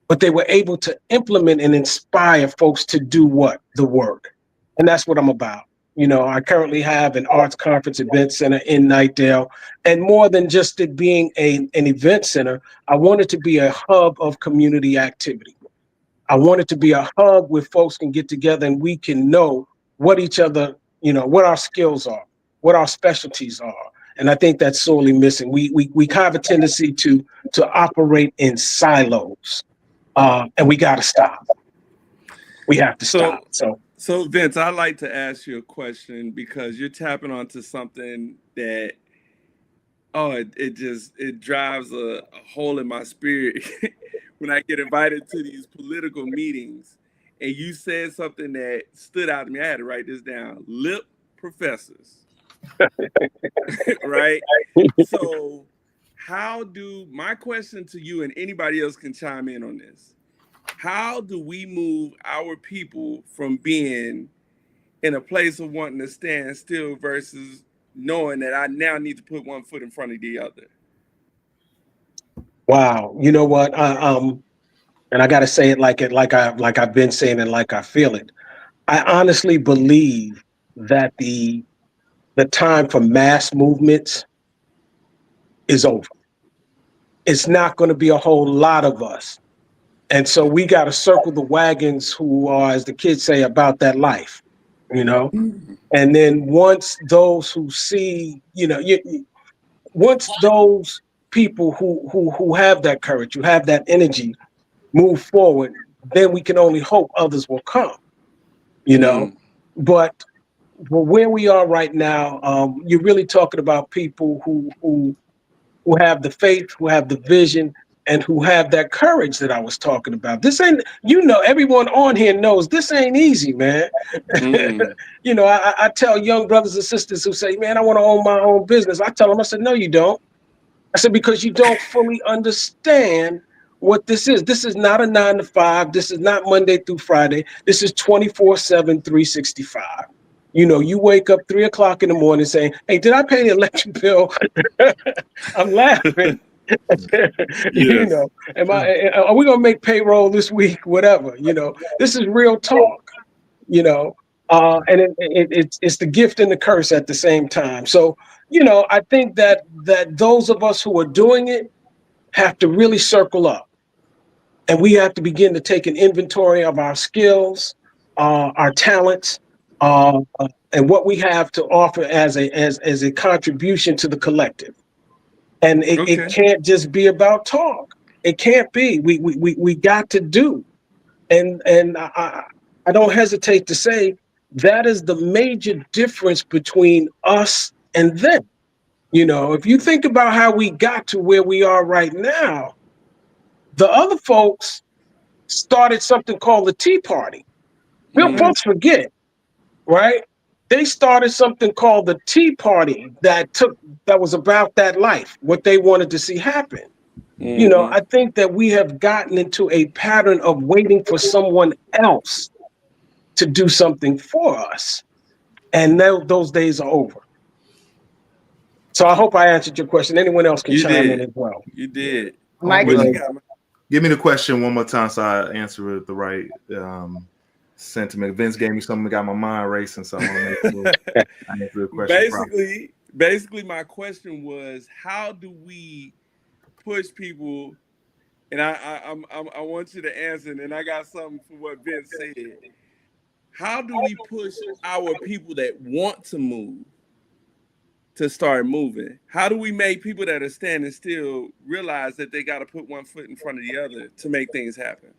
S8: but they were able to implement and inspire folks to do what? The work. And that's what I'm about. I currently have an arts conference event center in Nightdale, and more than just it being an event center, I want it to be a hub of community activity. I want it to be a hub where folks can get together and we can know what each other, what our skills are, what our specialties are. And I think that's sorely missing. We have a tendency to operate in silos, and we got to stop. We have to stop.
S3: So Vince, I'd like to ask you a question, because you're tapping onto something that, it drives a hole in my spirit when I get invited to these political meetings. And you said something that stood out to me. I had to write this down. Lip professors. Right? So my question to you, and anybody else can chime in on this, how do we move our people from being in a place of wanting to stand still versus knowing that I now need to put one foot in front of the other?
S8: Wow. You know what? And I got to say it like I've been saying it, like I feel it. I honestly believe that the time for mass movements is over. it's not going to be a whole lot of us. And so we got to circle the wagons who are, as the kids say, about that life, you know? And then once those who see, once those people who have that courage, who have that energy move forward, then we can only hope others will come, But where we are right now, you're really talking about people who have the faith, who have the vision, and who have that courage that I was talking about. This ain't, everyone on here knows this ain't easy, man. I tell young brothers and sisters who say, man, I want to own my own business. I tell them, I said, no, you don't. I said, because you don't fully understand what this is. This is not a 9 to 5. This is not Monday through Friday. This is 24/7, 365. You wake up 3 o'clock in the morning saying, hey, did I pay the electric bill? I'm laughing.
S3: Yes.
S8: Are we gonna make payroll this week? Whatever. This is real talk. And it's the gift and the curse at the same time. So I think that those of us who are doing it have to really circle up, and we have to begin to take an inventory of our skills, our talents, and what we have to offer as a contribution to the collective. And it can't just be about talk. It can't be. We got to do. And I don't hesitate to say that is the major difference between us and them. If you think about how we got to where we are right now, the other folks started something called the Tea Party. Real folks forget, right? They started something called the Tea Party that was about that life, what they wanted to see happen. I think that we have gotten into a pattern of waiting for someone else to do something for us. And those days are over. So I hope I answered your question. Anyone else can chime in as well.
S3: You did.
S2: Mike,
S5: give me the question one more time so I answer it the right sentiment. Vince gave me something that got my mind racing, so I want to make sure I answer the question.
S3: Basically, my question was, how do we push people? And I want you to answer, and I got something for what Vince said. How do we push our people that want to move to start moving? How do we make people that are standing still realize that they got to put one foot in front of the other to make things happen?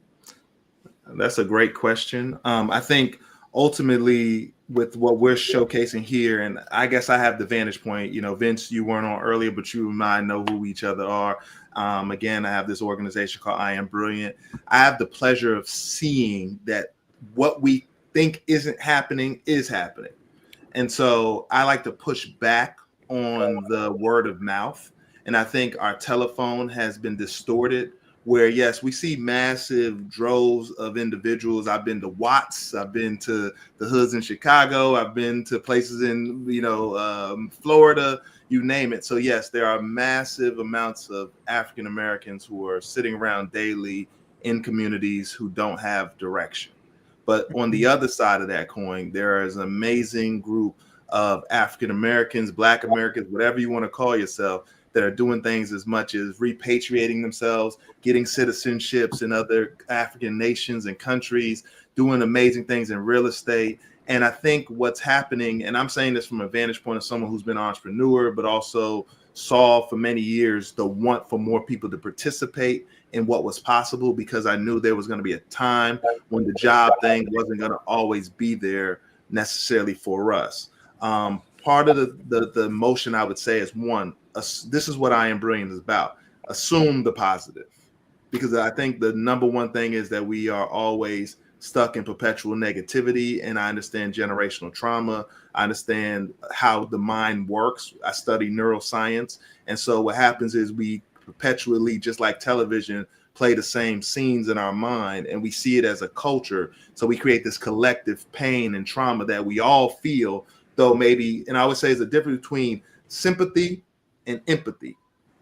S5: That's a great question. I think ultimately with what we're showcasing here, and I guess I have the vantage point, Vince, you weren't on earlier, but you and I know who each other are. Again, I have this organization called I Am Brilliant. I have the pleasure of seeing that what we think isn't happening is happening. And so I like to push back on the word of mouth. And I think our telephone has been distorted where, yes, we see massive droves of individuals. I've been to Watts, I've been to the hoods in Chicago, I've been to places in, Florida, you name it. So yes, there are massive amounts of African Americans who are sitting around daily in communities who don't have direction. But on the other side of that coin, there is an amazing group of African Americans, Black Americans, whatever you want to call yourself, that are doing things as much as repatriating themselves, getting citizenships in other African nations and countries, doing amazing things in real estate. And I think what's happening, and I'm saying this from a vantage point of someone who's been an entrepreneur, but also saw for many years the want for more people to participate in what was possible, because I knew there was going to be a time when the job thing wasn't going to always be there necessarily for us. Part of the motion, I would say, is one, this is what I Am Brilliant is about. Assume the positive, because I think the number one thing is that we are always stuck in perpetual negativity. And I understand generational trauma. I understand how the mind works. I study neuroscience. And so what happens is we perpetually, just like television, play the same scenes in our mind, and we see it as a culture. So we create this collective pain and trauma that we all feel, though maybe, and I would say there's a difference between sympathy and empathy.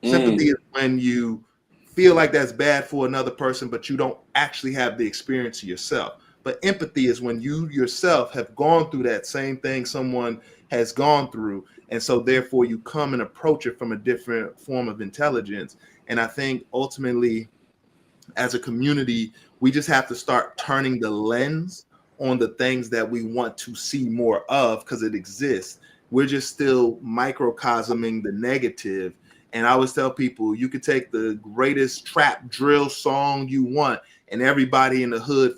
S5: Sympathy is when you feel like that's bad for another person, but you don't actually have the experience yourself. But empathy is when you yourself have gone through that same thing someone has gone through. And so therefore you come and approach it from a different form of intelligence. And I think ultimately, as a community, we just have to start turning the lens on the things that we want to see more of, because it exists. We're just still microcosming the negative. And I always tell people, you could take the greatest trap drill song you want, and everybody in the hood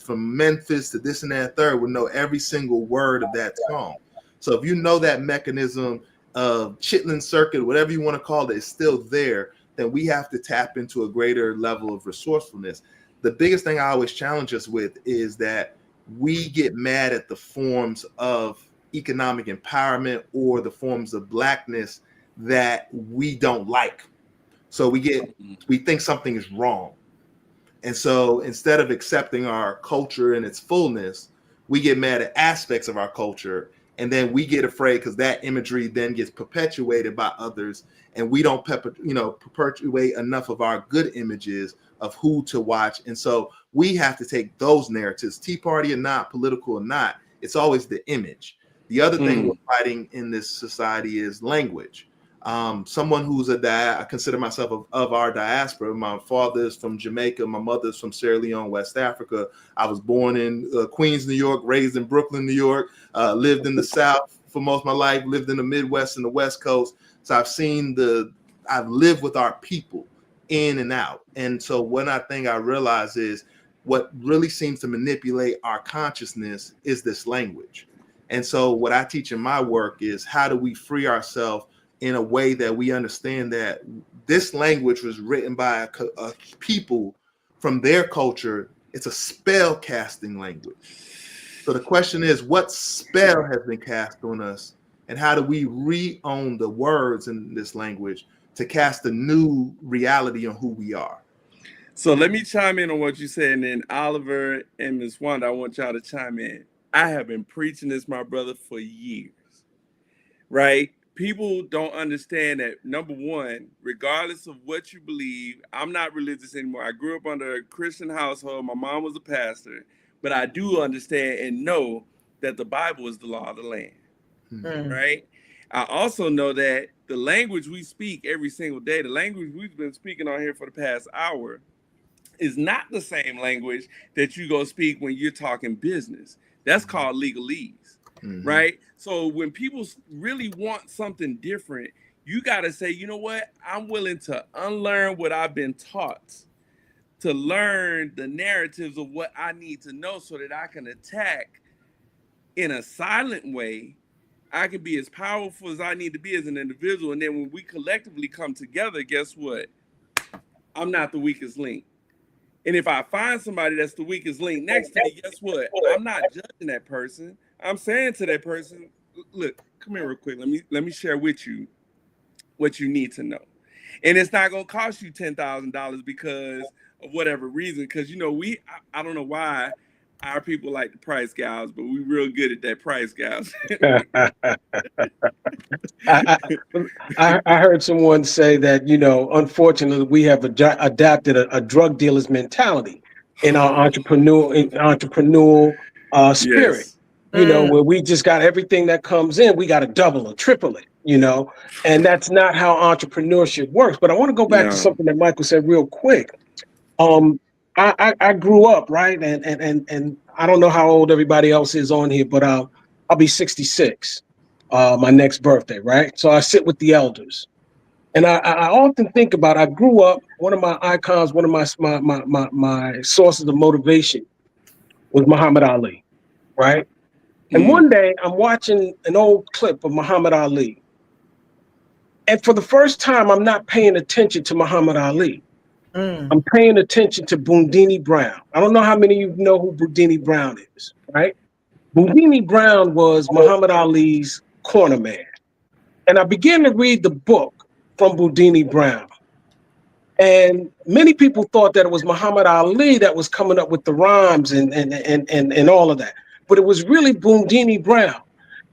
S5: from Memphis to this and that third would know every single word of that song. So if you know that mechanism of Chitlin circuit, whatever you want to call it, is still there, then we have to tap into a greater level of resourcefulness. The biggest thing I always challenge us with is that we get mad at the forms of economic empowerment or the forms of Blackness that we don't like. So we think something is wrong. And so instead of accepting our culture in its fullness, we get mad at aspects of our culture, and then we get afraid because that imagery then gets perpetuated by others, and we don't perpetuate enough of our good images of who to watch. And so we have to take those narratives, Tea Party or not, political or not, it's always the image. The other thing we're fighting in this society is language. Someone who's I consider myself of our diaspora. My father is from Jamaica. My mother's from Sierra Leone, West Africa. I was born in Queens, New York, raised in Brooklyn, New York, lived in the South for most of my life, lived in the Midwest and the West Coast. So I've lived with our people in and out. And so one thing I realize is what really seems to manipulate our consciousness is this language. And so what I teach in my work is how do we free ourselves in a way that we understand that this language was written by a people from their culture. It's a spell casting language. So the question is, what spell has been cast on us, and how do we re-own the words in this language to cast a new reality on who we are?
S3: So let me chime in on what you said, and then Oliver and Ms. Wanda, I want y'all to chime in. I have been preaching this, my brother, for years, right? People don't understand that, number one, regardless of what you believe, I'm not religious anymore. I grew up under a Christian household. My mom was a pastor, but I do understand and know that the Bible is the law of the land, right? I also know that the language we speak every single day, the language we've been speaking on here for the past hour, is not the same language that you go speak when you're talking business. That's called legalese, right? So when people really want something different, you got to say, you know what? I'm willing to unlearn what I've been taught to learn the narratives of what I need to know so that I can attack in a silent way. I can be as powerful as I need to be as an individual. And then when we collectively come together, guess what? I'm not the weakest link. And if I find somebody that's the weakest link next to me, guess what? I'm not judging that person. I'm saying to that person, look, come here real quick. Let me share with you what you need to know. And it's not going to cost you $10,000 because of whatever reason. Because, you know, I don't know why our people like the price gouge, but we real good at that price gouge.
S8: I heard someone say that, you know, unfortunately, we have adapted a drug dealer's mentality in our entrepreneurial spirit. Yes. You know, where we just got everything that comes in, we got to double or triple it, you know, and that's not how entrepreneurship works. But I want to go back to something that Michael said real quick. I grew up, right, and I don't know how old everybody else is on here, but I'll be 66. My next birthday, right? So I sit with the elders, and I often think about. I grew up. One of my icons, one of my sources of motivation, was Muhammad Ali, right? And one day I'm watching an old clip of Muhammad Ali, and for the first time, I'm not paying attention to Muhammad Ali. I'm paying attention to Boondini Brown. I don't know how many of you know who Boondini Brown is, right? Boondini Brown was Muhammad Ali's corner man. And I began to read the book from Boondini Brown. And many people thought that it was Muhammad Ali that was coming up with the rhymes and all of that. But it was really Boondini Brown.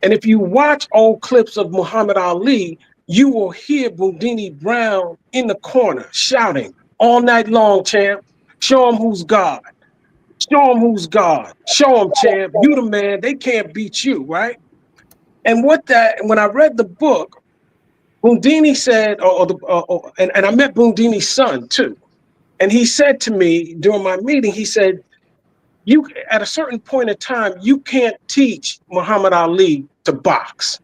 S8: And if you watch old clips of Muhammad Ali, you will hear Boondini Brown in the corner shouting all night long, champ. Show him who's God. Show him who's God. Show him, champ. You the man. They can't beat you, right? And when I read the book, Boondini said, and I met Boondini's son too. And he said to me during my meeting, he said, you at a certain point in time, you can't teach Muhammad Ali to box.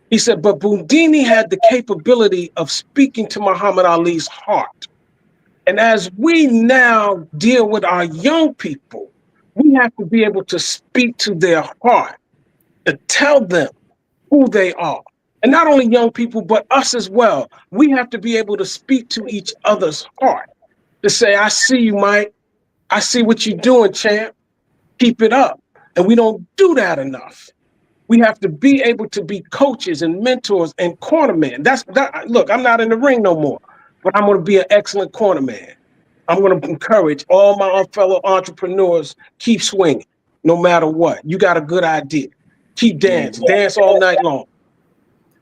S8: He said, but Boondini had the capability of speaking to Muhammad Ali's heart. And as we now deal with our young people, we have to be able to speak to their heart, to tell them who they are. And not only young people, but us as well. We have to be able to speak to each other's heart, to say, I see you, Mike. I see what you're doing, champ. Keep it up. And we don't do that enough. We have to be able to be coaches and mentors and cornermen. Look, I'm not in the ring no more, but I'm going to be an excellent cornerman. I'm going to encourage all my fellow entrepreneurs, keep swinging, no matter what. You got a good idea. Keep dancing, dance all night long.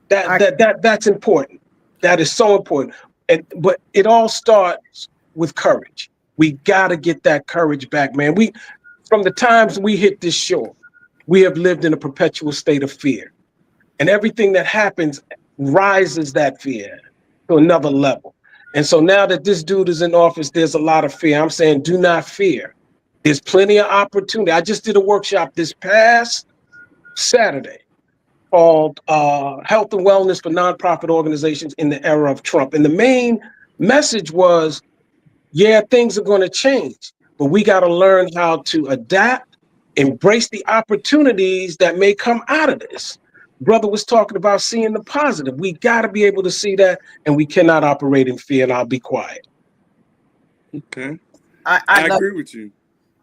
S8: That's important. That is so important. But it all starts with courage. We got to get that courage back, man. From the times we hit this shore, we have lived in a perpetual state of fear. And everything that happens rises that fear to another level. And so now that this dude is in office, there's a lot of fear. I'm saying, do not fear. There's plenty of opportunity. I just did a workshop this past Saturday called Health and Wellness for Nonprofit Organizations in the Era of Trump. And the main message was, yeah, things are going to change, but we got to learn how to adapt, embrace the opportunities that may come out of this. Brother was talking about seeing the positive. We got to be able to see that, and we cannot operate in fear, and I'll be quiet.
S3: Okay.
S2: I
S3: agree with you.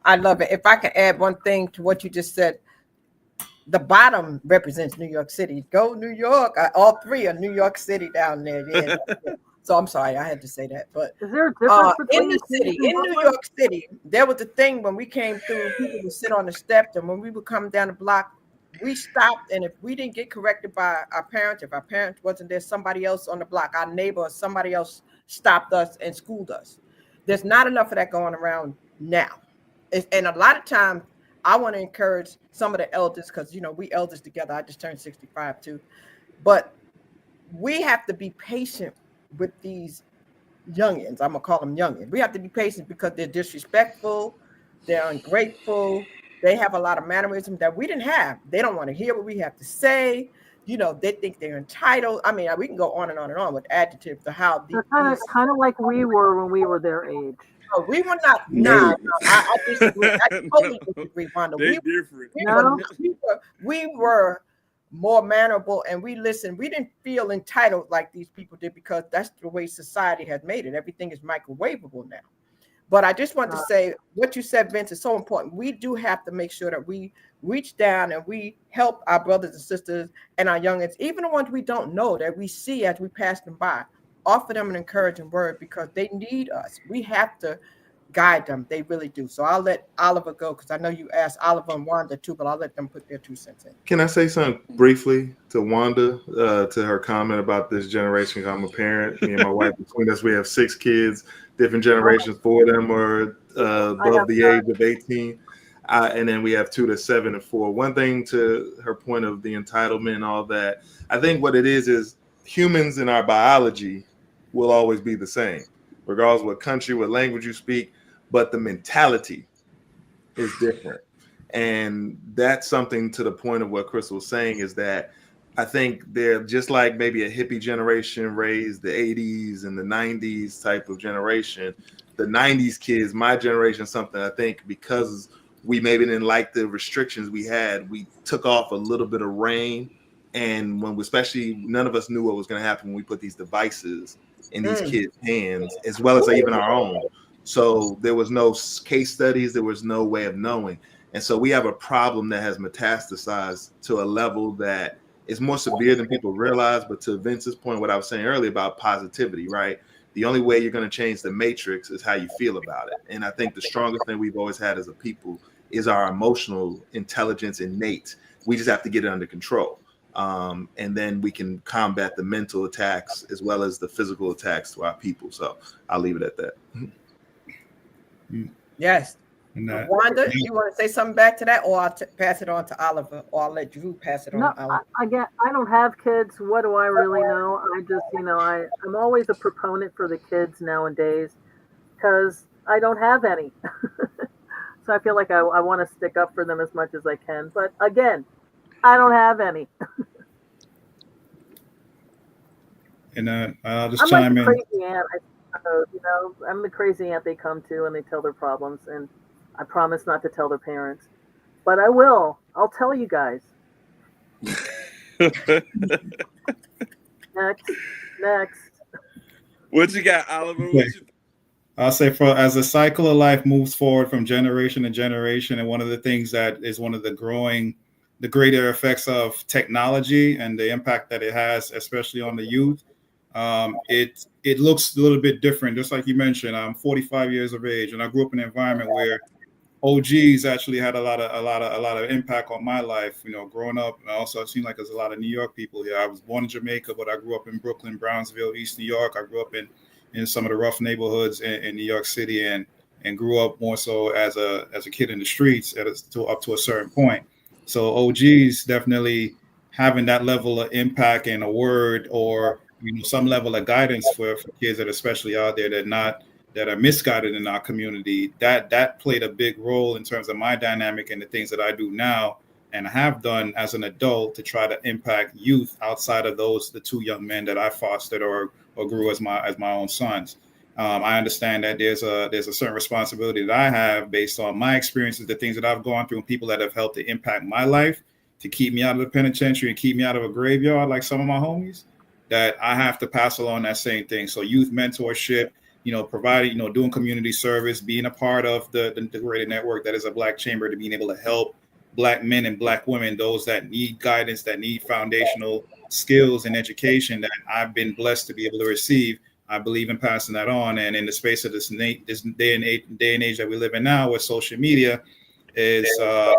S2: I love it. If I can add one thing to what you just said, the bottom represents New York City. Go New York. All three are New York City down there. Yeah. So I'm sorry, I had to say that. But
S7: is there a difference between
S2: in the city, in New York City, there was a thing when we came through, people would sit on the steps, and when we would come down the block, we stopped, and if we didn't get corrected by our parents, if our parents wasn't there, somebody else on the block, our neighbor or somebody else stopped us and schooled us. There's not enough of that going around now. And a lot of times, I want to encourage some of the elders, because, you know, we elders together. I just turned 65 too. But we have to be patient with these youngins. I'm going to call them youngins. We have to be patient because they're disrespectful. They're ungrateful. They have a lot of mannerisms that we didn't have. They don't want to hear what we have to say. You know, they think they're entitled. I mean, we can go on and on and on with adjectives to how these
S7: kind of like we were when we were their age.
S2: No, we were not. No, I disagree. I totally disagree, Wanda.
S3: They're different.
S2: We were more mannerable, and we listened. We didn't feel entitled like these people did, because that's the way society has made it. Everything is microwavable now. But I just want to say what you said, Vince, is so important. We do have to make sure that we reach down and we help our brothers and sisters and our youngins, even the ones we don't know, that we see as we pass them by. Offer them an encouraging word, because they need us. We have to guide them. They really do. So I'll let Oliver go, because I know you asked Oliver and Wanda too, but I'll let them put their 2 cents in.
S5: Can I say something briefly to Wanda, to her comment about this generation? I'm a parent. Me and my wife, between us, we have 6 kids, different generations. 4 of them are above the age of 18. And then we have 2 to 7 and 4. One thing to her point of the entitlement and all that, I think what it is humans in our biology will always be the same, regardless of what country, what language you speak, but the mentality is different. And that's something to the point of what Crystal was saying, is that I think they're just like maybe a hippie generation raised the 80s and the 90s type of generation. The 90s kids, my generation, something I think because we maybe didn't like the restrictions we had, we took off a little bit of rein. And when especially none of us knew what was going to happen when we put these devices in these kids' hands, as well as even our own. So there was no case studies. There was no way of knowing. And so we have a problem that has metastasized to a level that is more severe than people realize. But to Vince's point, what I was saying earlier about positivity, right? The only way you're going to change the matrix is how you feel about it. And I think the strongest thing we've always had as a people is our emotional intelligence innate. We just have to get it under control. And then we can combat the mental attacks as well as the physical attacks to our people. So I'll leave it at that.
S2: Yes.
S6: And that,
S2: Wanda, you want to say something back to that, or I'll pass it on to Oliver, or I'll let Drew pass it on
S7: No,
S2: to Oliver?
S7: I don't have kids. What do I really know? I just, I'm always a proponent for the kids nowadays because I don't have any. So I feel like I want to stick up for them as much as I can. But again, I don't have any.
S6: and I'll just
S7: I'm like
S6: chime
S7: the
S6: in.
S7: crazy aunt. I suppose, I'm the crazy aunt they come to and they tell their problems, and I promise not to tell their parents, but I will. I'll tell you guys. Next.
S3: What you got, Oliver?
S6: Okay.
S3: What you
S6: I'll say as the cycle of life moves forward from generation to generation, and one of the things that is one of the greater effects of technology and the impact that it has, especially on the youth, it looks a little bit different. Just like you mentioned, I'm 45 years of age, and I grew up in an environment where OGs actually had a lot of impact on my life. Growing up, also it seemed like there's a lot of New York people here. I was born in Jamaica, but I grew up in Brooklyn, Brownsville, East New York. I grew up in some of the rough neighborhoods in New York City, and grew up more so as a kid in the streets up to a certain point. So OGs definitely having that level of impact and a word, or some level of guidance for kids that are especially out there that are misguided in our community, that played a big role in terms of my dynamic and the things that I do now and have done as an adult to try to impact youth outside of the two young men that I fostered or grew as my own sons. I understand that there's a certain responsibility that I have based on my experiences, the things that I've gone through, and people that have helped to impact my life to keep me out of the penitentiary and keep me out of a graveyard like some of my homies, that I have to pass along that same thing. So youth mentorship, providing, doing community service, being a part of the greater network that is a Black Chamber, to being able to help Black men and Black women, those that need guidance, that need foundational skills and education that I've been blessed to be able to receive. I believe in passing that on. And in the space of this day and age that we live in now, with social media, is the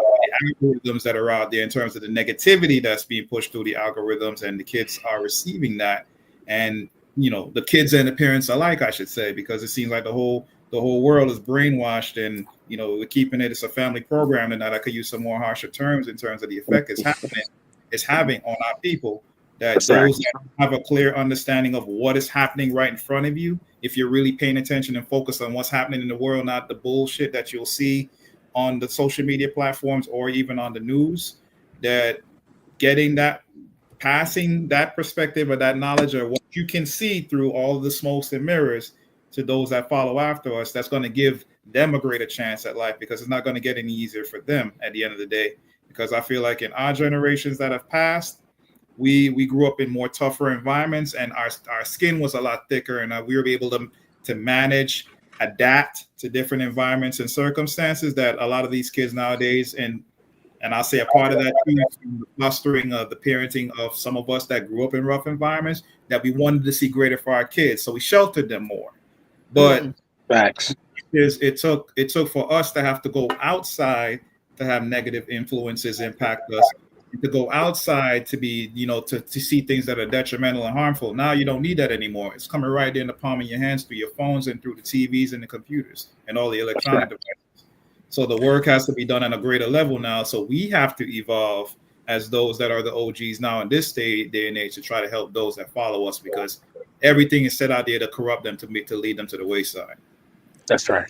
S6: algorithms that are out there in terms of the negativity that's being pushed through the algorithms, and the kids are receiving that. And the kids and the parents alike, I should say, because it seems like the whole world is brainwashed, and we're keeping it's a family program, and that I could use some more harsher terms in terms of the effect it's having on our people. That those that have a clear understanding of what is happening right in front of you, if you're really paying attention and focused on what's happening in the world, not the bullshit that you'll see on the social media platforms or even on the news, that passing that perspective or that knowledge or what you can see through all of the smokes and mirrors to those that follow after us, that's going to give them a greater chance at life, because it's not going to get any easier for them at the end of the day. Because I feel like in our generations that have passed, we grew up in more tougher environments, and our skin was a lot thicker, and we were able to manage, adapt to different environments and circumstances that a lot of these kids nowadays, and I'll say a part of that too, the fostering of the parenting of some of us that grew up in rough environments, that we wanted to see greater for our kids, so we sheltered them more. But
S8: facts.
S6: It took for us to have to go outside to have negative influences impact us, to go outside to be, to see things that are detrimental and harmful. Now you don't need that anymore. It's coming right in the palm of your hands through your phones and through the TVs and the computers and all the electronic devices. So the work has to be done on a greater level now. So we have to evolve as those that are the OGs now in this day and age to try to help those that follow us, because everything is set out there to corrupt them, to lead them to the wayside.
S8: That's right.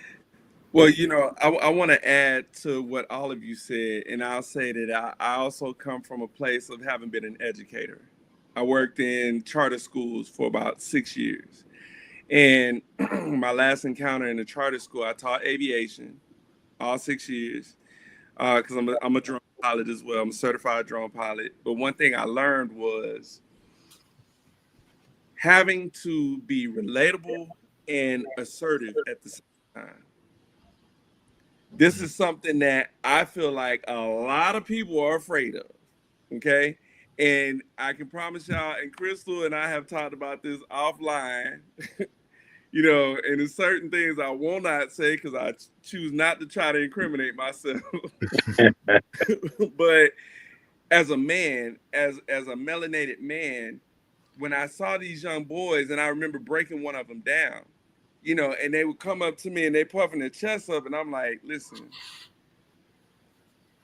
S3: Well, I want to add to what all of you said, and I'll say that I also come from a place of having been an educator. I worked in charter schools for about 6 years. And my last encounter in the charter school, I taught aviation all 6 years, because I'm a drone pilot as well. I'm a certified drone pilot. But one thing I learned was having to be relatable and assertive at the same time. This is something that I feel like a lot of people are afraid of, okay? And I can promise y'all, and Crystal and I have talked about this offline, and there's certain things I will not say because I choose not to try to incriminate myself. But as a man, as a melanated man, when I saw these young boys, and I remember breaking one of them down, you know, and they would come up to me and they puffing their chest up, and I'm like, listen,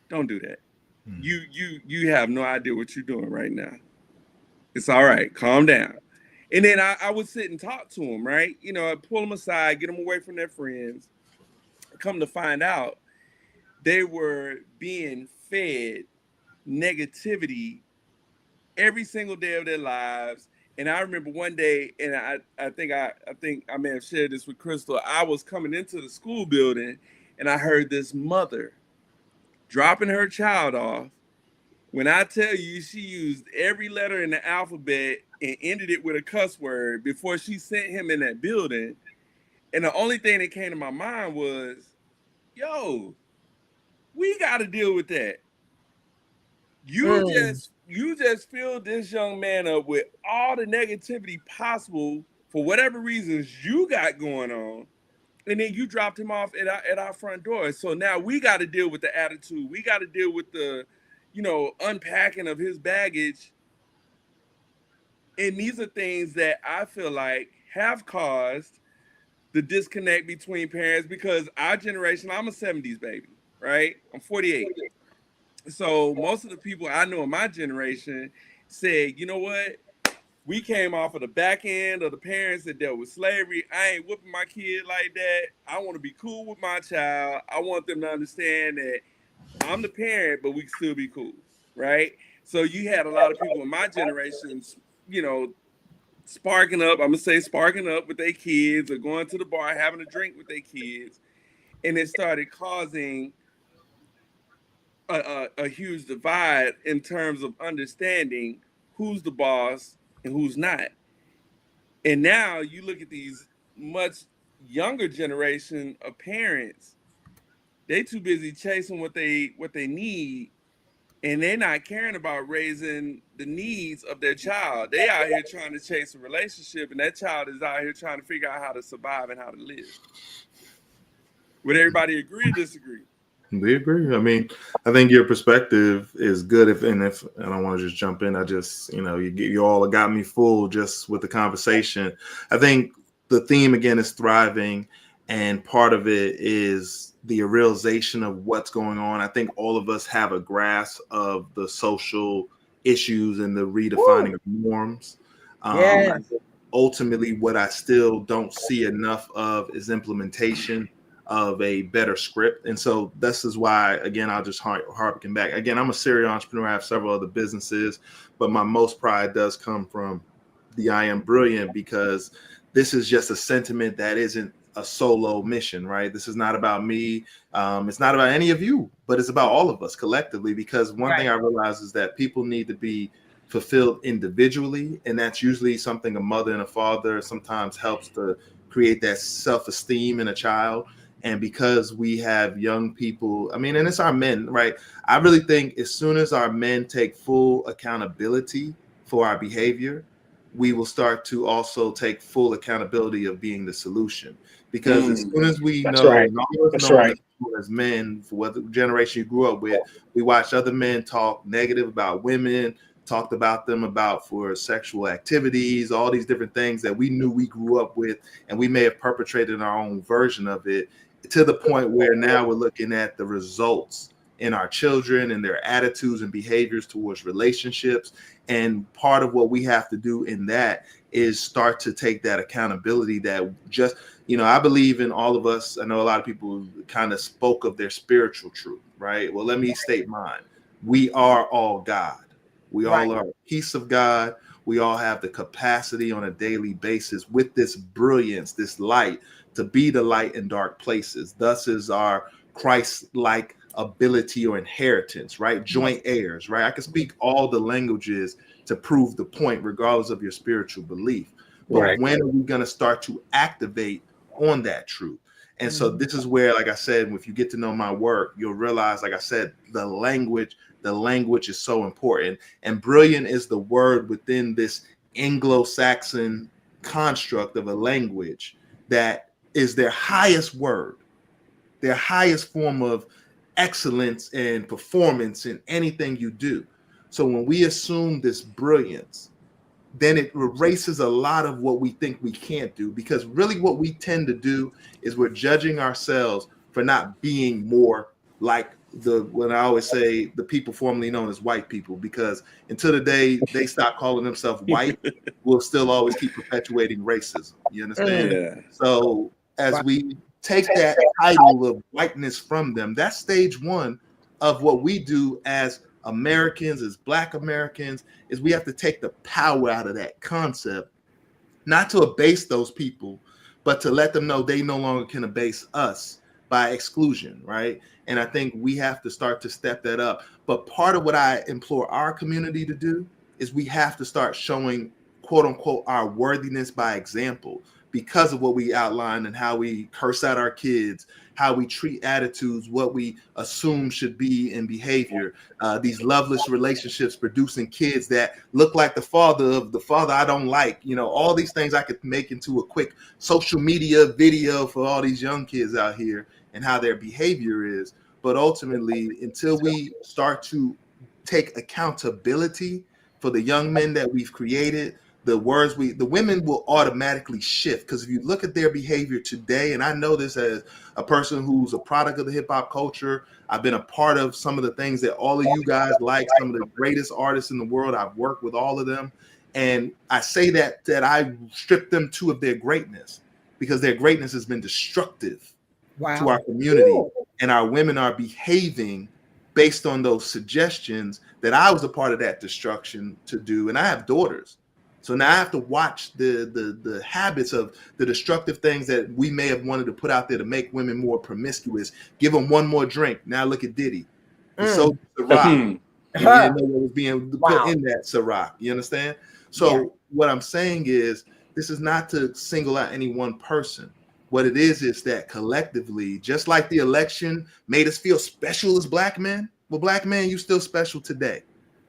S3: don't do that. You have no idea what you're doing right now. It's all right. Calm down. And then I would sit and talk to them, right? You know, I'd pull them aside, get them away from their friends. Come to find out, they were being fed negativity every single day of their lives. And I remember one day, and I think I may have shared this with Crystal. I was coming into the school building, and I heard this mother dropping her child off. When I tell you, she used every letter in the alphabet and ended it with a cuss word before she sent him in that building. And the only thing that came to my mind was, yo, we got to deal with that. You just filled this young man up with all the negativity possible for whatever reasons you got going on, and then you dropped him off at our front door. So now we got to deal with the attitude. We got to deal with the, you know, unpacking of his baggage. And these are things that I feel like have caused the disconnect between parents, because our generation, I'm a 70s baby, right? I'm 48. So most of the people I know in my generation said, you know what? We came off of the back end of the parents that dealt with slavery. I ain't whooping my kid like that. I want to be cool with my child. I want them to understand that I'm the parent, but we can still be cool, right? So you had a lot of people in my generation, you know, sparking up with their kids or going to the bar, having a drink with their kids. And it started causing a huge divide in terms of understanding who's the boss and who's not. And now you look at these much younger generation of parents, they too busy chasing what they need, and they're not caring about raising the needs of their child. They out here trying to chase a relationship, and that child is out here trying to figure out how to survive and how to live. Would everybody agree or disagree?
S5: We agree. I mean, I think your perspective is good. If I don't want to just jump in, I just, you know, you all got me full just with the conversation. I think the theme again is thriving, and part of it is the realization of what's going on. I think all of us have a grasp of the social issues and the redefining of norms. Ultimately, what I still don't see enough of is implementation of a better script. And so this is why, again, I'll just harken back. Again, I'm a serial entrepreneur. I have several other businesses, but my most pride does come from the I Am Brilliant, because this is just a sentiment that isn't a solo mission, right? This is not about me. It's not about any of you, but it's about all of us collectively, because one thing I realize is that people need to be fulfilled individually. And that's usually something a mother and a father sometimes helps to create that self-esteem in a child. And because we have young people, I mean, and it's our men, right? I really think as soon as our men take full accountability for our behavior, we will start to also take full accountability of being the solution. Because as soon as we know, as men, for what generation you grew up with, we watched other men talk negative about women, talked about them about for sexual activities, all these different things that we knew we grew up with, and we may have perpetrated our own version of it, to the point where now we're looking at the results in our children and their attitudes and behaviors towards relationships. And part of what we have to do in that is start to take that accountability that just, you know, I believe in all of us. I know a lot of people kind of spoke of their spiritual truth, right? Well, let me state mine. We are all God. We all are a piece of God. We all have the capacity on a daily basis with this brilliance, this light, to be the light in dark places. Thus is our Christ-like ability or inheritance, right? Joint heirs, right? I can speak all the languages to prove the point, regardless of your spiritual belief. But when are we going to start to activate on that truth? And so this is where, like I said, if you get to know my work, you'll realize, like I said, the language is so important. And brilliant is the word within this Anglo-Saxon construct of a language that is their highest word, their highest form of excellence and performance in anything you do. So when we assume this brilliance, then it erases a lot of what we think we can't do, because really what we tend to do is we're judging ourselves for not being more like what I always say, the people formerly known as white people, because until the day they stop calling themselves white, we'll still always keep perpetuating racism. You understand?
S3: Yeah.
S5: So as we take that title of whiteness from them, that's stage one of what we do as Americans, as Black Americans, is we have to take the power out of that concept, not to abase those people, but to let them know they no longer can abase us by exclusion, right? And I think we have to start to step that up. But part of what I implore our community to do is we have to start showing, quote unquote, our worthiness by example, because of what we outlined and how we curse out our kids, how we treat attitudes, what we assume should be in behavior, these loveless relationships producing kids that look like the father of the father I don't like, all these things I could make into a quick social media video for all these young kids out here and how their behavior is. But ultimately, until we start to take accountability for the young men that we've created, the women will automatically shift. Because if you look at their behavior today, and I know this as a person who's a product of the hip hop culture, I've been a part of some of the things that all of you guys like, some of the greatest artists in the world. I've worked with all of them. And I say that I stripped them too of their greatness, because their greatness has been destructive to our community. And our women are behaving based on those suggestions that I was a part of that destruction to do. And I have daughters. So now I have to watch the habits of the destructive things that we may have wanted to put out there to make women more promiscuous. Give them one more drink. Now look at Diddy. So Ciroc. You didn't know what was being put in that Ciroc. You understand? So what I'm saying is, this is not to single out any one person. What it is that collectively, just like the election made us feel special as Black men, well, Black men, you still special today.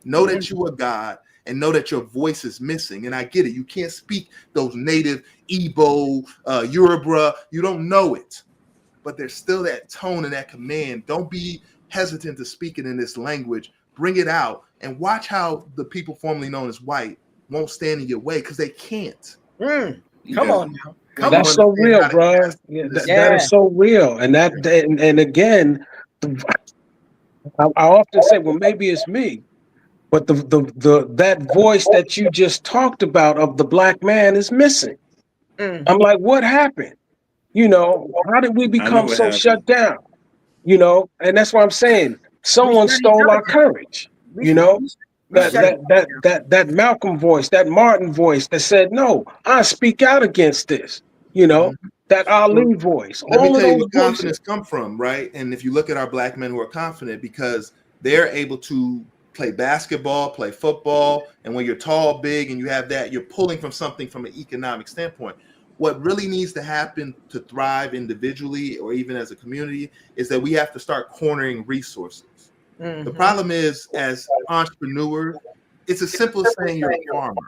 S5: Know that you are God, and know that your voice is missing. And I get it. You can't speak those native Igbo, Yoruba. You don't know it. But there's still that tone and that command. Don't be hesitant to speak it in this language. Bring it out and watch how the people formerly known as white won't stand in your way, because they can't.
S2: Come on now.
S8: That's so real, bro. That is so real. And and again, I often say, well, maybe it's me. But that voice that you just talked about of the Black man is missing. I'm like, what happened? How did we become so shut down? And that's what I'm saying. Someone stole our courage. That Malcolm voice, that Martin voice that said, no, I speak out against this. That Ali voice.
S5: Let me tell you where confidence come from, right? And if you look at our Black men who are confident, because they're able to play basketball, play football, and when you're tall, big, and you have that, you're pulling from something from an economic standpoint. What really needs to happen to thrive individually or even as a community is that we have to start cornering resources. The problem is, as entrepreneurs, it's as simple as saying you're a farmer.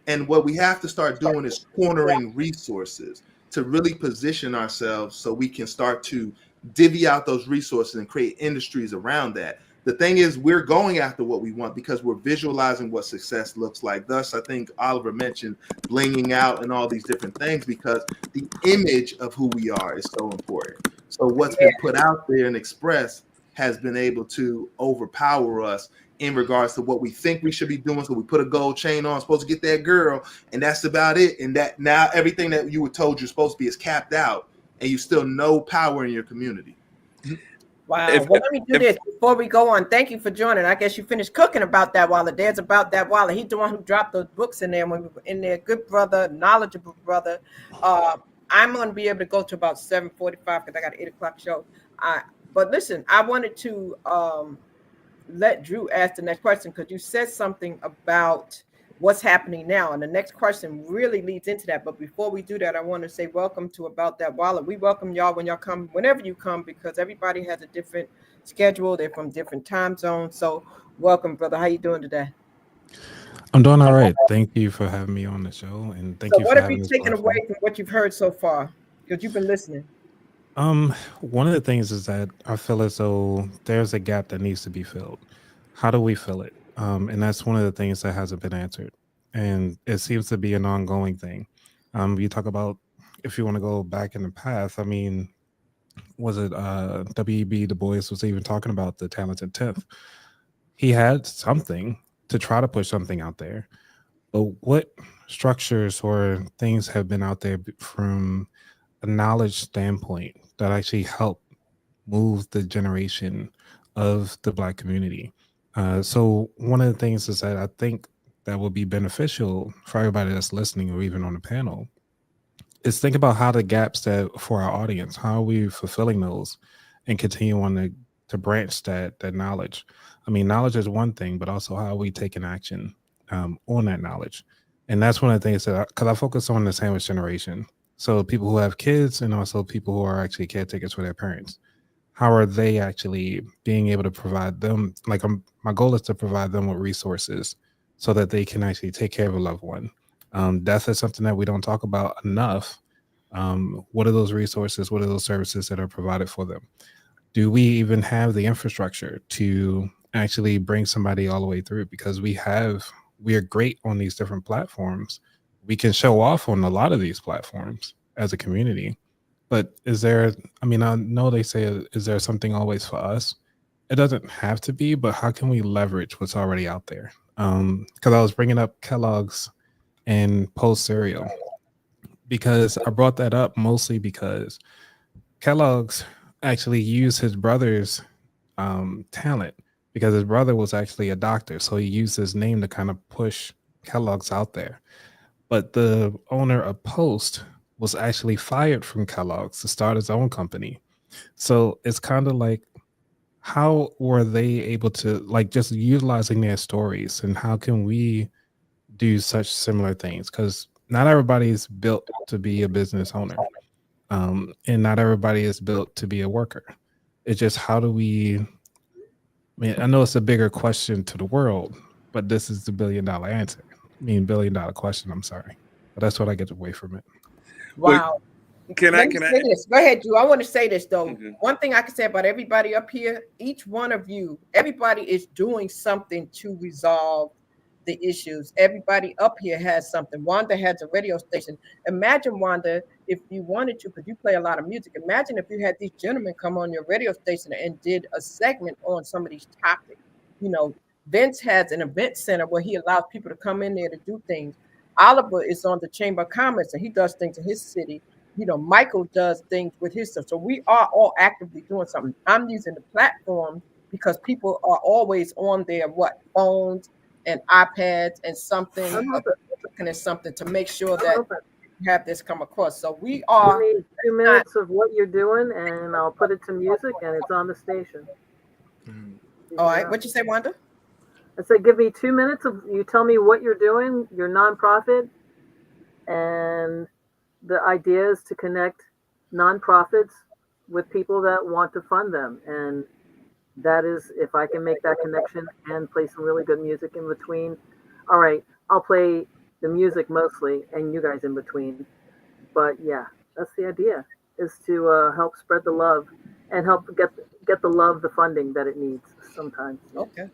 S5: And what we have to start doing is cornering resources to really position ourselves so we can start to divvy out those resources and create industries around that. The thing is, we're going after what we want because we're visualizing what success looks like. Thus, I think Oliver mentioned blinging out and all these different things, because the image of who we are is so important. So what's been put out there and expressed has been able to overpower us in regards to what we think we should be doing. So we put a gold chain on, supposed to get that girl, and that's about it. And that now everything that you were told you're supposed to be is capped out, and you still no power in your community.
S2: Wow. Well, let me do this before we go on. Thank you for joining. I guess you finished cooking about that Waller. Dad's about that Waller. He's the one who dropped those books in there when we were in there. Good brother, knowledgeable brother. I'm going to be able to go to about 7:45 because I got an 8 o'clock show. But listen, I wanted to let Drew ask the next question, because you said something about what's happening now. And the next question really leads into that. But before we do that, I want to say welcome to About That Waller. We welcome y'all when y'all come, whenever you come, because everybody has a different schedule. They're from different time zones. So welcome, brother. How you doing today?
S9: I'm doing all right. Thank you for having me on the show. And thank you for having me. So what have you taken away from what you've heard so far? Because you've been listening. One of the things is that I feel as though there's a gap that needs to be filled. How do we fill it? And that's one of the things that hasn't been answered. and it seems to be an ongoing thing. You talk about, if you want to go back in the past, I mean, was it W.E.B. Du Bois was even talking about the talented 10th? He had something to try to push something out there, but what structures or things have been out there from a knowledge standpoint that actually help move the generation of the Black community? So one of the things is that I think that would be beneficial for everybody that's listening or even on the panel is think about how the gaps that for our audience, how are we fulfilling those and continue on to branch that knowledge. I mean, knowledge is one thing, but also how are we taking action on that knowledge? And that's one of the things that, because I focus on the sandwich generation. So people who have kids and also people who are actually caretakers for their parents. How are they actually being able to provide them? Like, my goal is to provide them with resources so that they can actually take care of a loved one. Death is something that we don't talk about enough. What are those resources? What are those services that are provided for them? Do we even have the infrastructure to actually bring somebody all the way through? Because we are great on these different platforms. We can show off on a lot of these platforms as a community. But is there, I mean, I know they say, is there something always for us? It doesn't have to be, but how can we leverage what's already out there? Because I was bringing up Kellogg's and Post cereal, because I brought that up mostly because Kellogg's actually used his brother's talent, because his brother was actually a doctor. So he used his name to kind of push Kellogg's out there. But the owner of Post was actually fired from Kellogg's to start his own company. So it's kind of like, how were they able to, like, just utilizing their stories, and how can we do such similar things? Because not everybody is built to be a business owner, and not everybody is built to be a worker. It's just, how do we, I mean, I know it's a bigger question to the world, but this is the $1 billion answer. I mean, $1 billion question, I'm sorry. But that's what I get away from it.
S2: Wow.
S3: Can
S2: Let
S3: I
S2: me say this. Go ahead, Drew. I want to say this, though.
S3: Mm-hmm.
S2: One thing I can say about everybody up here, each one of you, everybody is doing something to resolve the issues. Everybody up here has something. Wanda has a radio station. Imagine, Wanda, if you wanted to, because you play a lot of music, imagine if you had these gentlemen come on your radio station and did a segment on some of these topics. You know, Vince has an event center where he allows people to come in there to do things. Oliver is on the Chamber of Commerce and he does things in his city. You know, Michael does things with his stuff. So we are all actively doing something. I'm using the platform because people are always on their phones and iPads and something, looking at something to make sure that you have this come across. So we are.
S7: Give me 2 minutes of what you're doing, and I'll put it to music, and it's on the station.
S2: All right. What you say, Wanda?
S7: I said, give me 2 minutes of, you tell me what you're doing, your nonprofit, and the idea is to connect nonprofits with people that want to fund them. And that is, if I can make that connection and play some really good music in between. All right, I'll play the music mostly and you guys in between. But yeah, that's the idea, is to help spread the love and help get the love, the funding that it needs sometimes.
S2: Okay.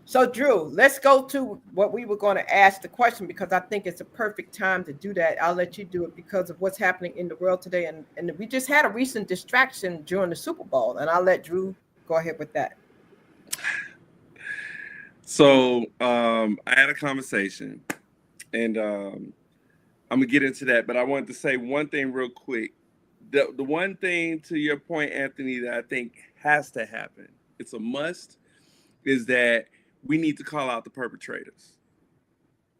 S2: So, Drew, let's go to what we were going to ask the question, because I think it's a perfect time to do that. I'll let you do it because of what's happening in the world today. And we just had a recent distraction during the Super Bowl, and I'll let Drew go ahead with that.
S3: So I had a conversation, and I'm going to get into that. But I wanted to say one thing real quick. The one thing, to your point, Anthony, that I think has to happen, it's a must, is that we need to call out the perpetrators.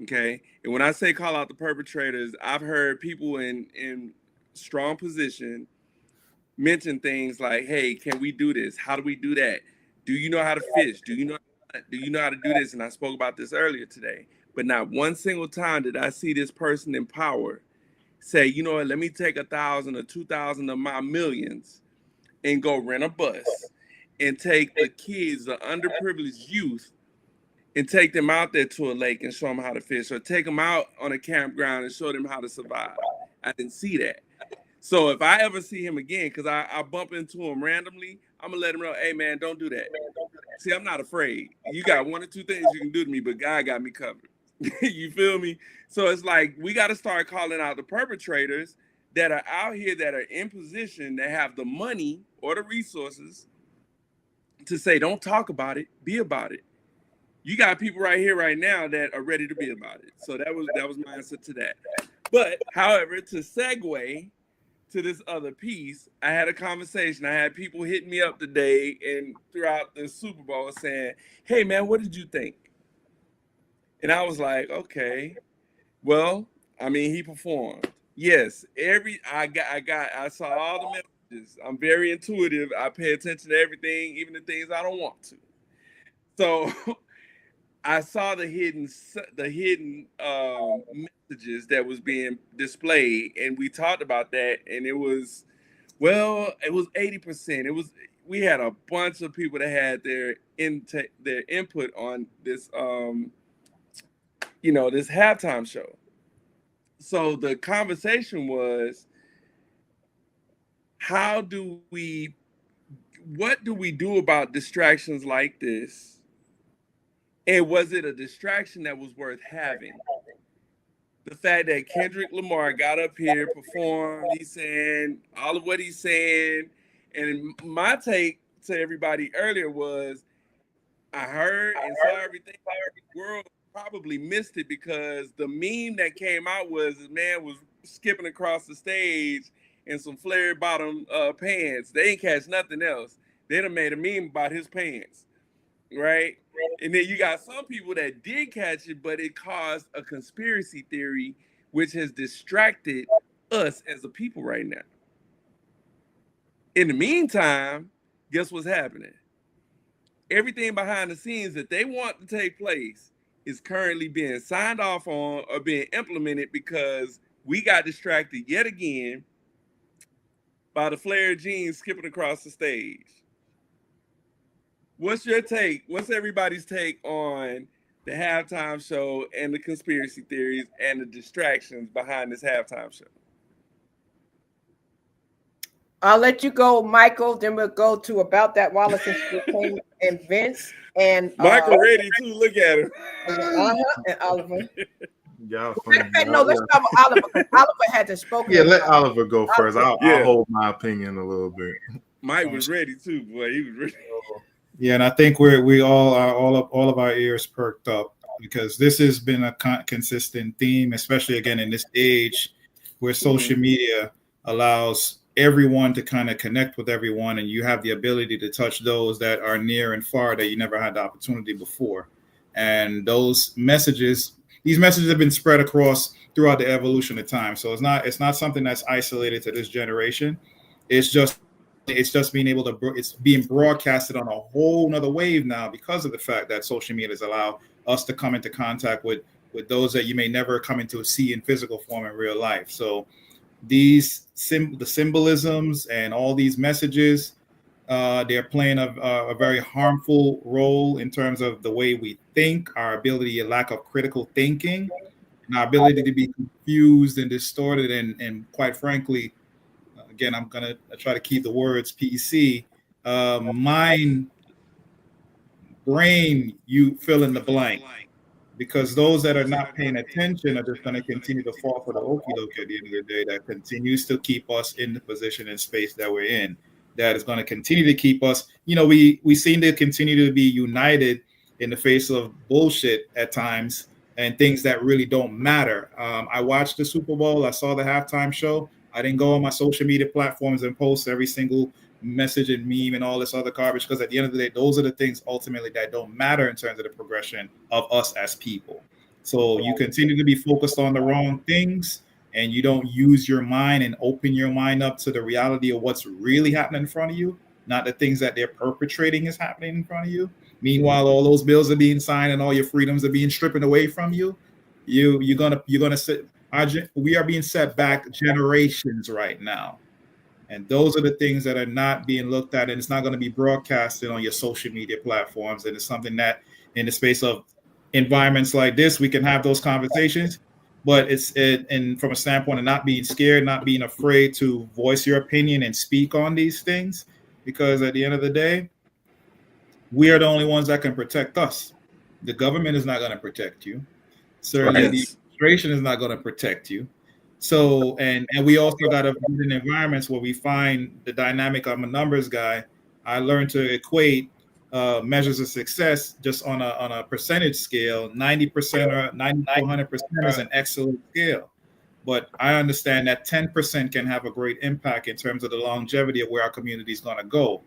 S3: Okay? And when I say call out the perpetrators, I've heard people in strong position mention things like, hey, can we do this? How do we do that? Do you know how to fish? Do you know how to do this? And I spoke about this earlier today. But not one single time did I see this person in power say, you know what, let me take 1,000 or 2,000 of my millions and go rent a bus and take the kids, the underprivileged youth, and take them out there to a lake and show them how to fish, or take them out on a campground and show them how to survive. I didn't see that. So if I ever see him again, because I bump into him randomly, I'm going to let him know, hey, man, don't do that. See, I'm not afraid. You got one or two things you can do to me, but God got me covered. You feel me? So it's like we got to start calling out the perpetrators that are out here, that are in position, that have the money or the resources to say, don't talk about it, be about it. You got people right here, right now, that are ready to be about it. So that was my answer to that. But however, to segue to this other piece, I had a conversation. I had people hitting me up today and throughout the Super Bowl saying, "Hey man, what did you think?" And I was like, okay, well, I mean, he performed. Yes, I saw all the messages. I'm very intuitive. I pay attention to everything, even the things I don't want to. So I saw the hidden messages that was being displayed, and we talked about that, and it was 80%. We had a bunch of people that had their input on this this halftime show. So the conversation was, what do we do about distractions like this? And was it a distraction that was worth having? The fact that Kendrick Lamar got up here, performed, he's saying all of what he's saying. And my take to everybody earlier was, I heard and saw everything. The world probably missed it because the meme that came out was the man was skipping across the stage in some flared bottom pants. They ain't catch nothing else. They done made a meme about his pants, right? And then you got some people that did catch it, but it caused a conspiracy theory, which has distracted us as a people right now. In the meantime, guess what's happening? Everything behind the scenes that they want to take place is currently being signed off on or being implemented because we got distracted yet again by the flared jeans skipping across the stage. What's your take? What's everybody's take on the halftime show and the conspiracy theories and the distractions behind this halftime show?
S2: I'll let you go, Michael. Then we'll go to About That Wallace and Vince and
S3: Michael ready too. Look at him.
S2: And Oliver.
S5: Y'all funny.
S2: No, let's start with Oliver. Oliver had to spoke.
S5: Yeah, let Oliver go first. I'll hold my opinion a little bit.
S3: Mike was ready too, boy. He was ready.
S6: Yeah, and I think we all are all of our ears perked up because this has been a consistent theme, especially again in this age where social media allows everyone to kind of connect with everyone, and you have the ability to touch those that are near and far that you never had the opportunity before. And these messages have been spread across throughout the evolution of time. So it's not something that's isolated to this generation. It's just being able to, it's being broadcasted on a whole nother wave now because of the fact that social media has allowed us to come into contact with those that you may never come into see in physical form in real life. So the symbolisms and all these messages, they're playing a very harmful role in terms of the way we think, our ability, a lack of critical thinking, and our ability to be confused and distorted, and quite frankly, again, I'm going to try to keep the words PC, mind, brain, you fill in the blank. Because those that are not paying attention are just going to continue to fall for the okie dokie at the end of the day. That continues to keep us in the position and space that we're in. That is going to continue to keep us. We seem to continue to be united in the face of bullshit at times and things that really don't matter. I watched the Super Bowl. I saw the halftime show. I didn't go on my social media platforms and post every single message and meme and all this other garbage, because at the end of the day, those are the things ultimately that don't matter in terms of the progression of us as people. So you continue to be focused on the wrong things, and you don't use your mind and open your mind up to the reality of what's really happening in front of you, not the things that they're perpetrating is happening in front of you. Meanwhile, all those bills are being signed and all your freedoms are being stripped away from you. You're gonna sit. We are being set back generations right now. And those are the things that are not being looked at, and it's not going to be broadcasted on your social media platforms. And it's something that in the space of environments like this, we can have those conversations, but and from a standpoint of not being scared, not being afraid to voice your opinion and speak on these things, because at the end of the day, we are the only ones that can protect us. The government is not going to protect you. Certainly, the administration is not going to protect you. So, and we also got to be in environments where we find the dynamic. I'm a numbers guy. I learned to equate measures of success just on a percentage scale. 90% or 90 to 100% is an excellent scale. But I understand that 10% can have a great impact in terms of the longevity of where our community is going to go.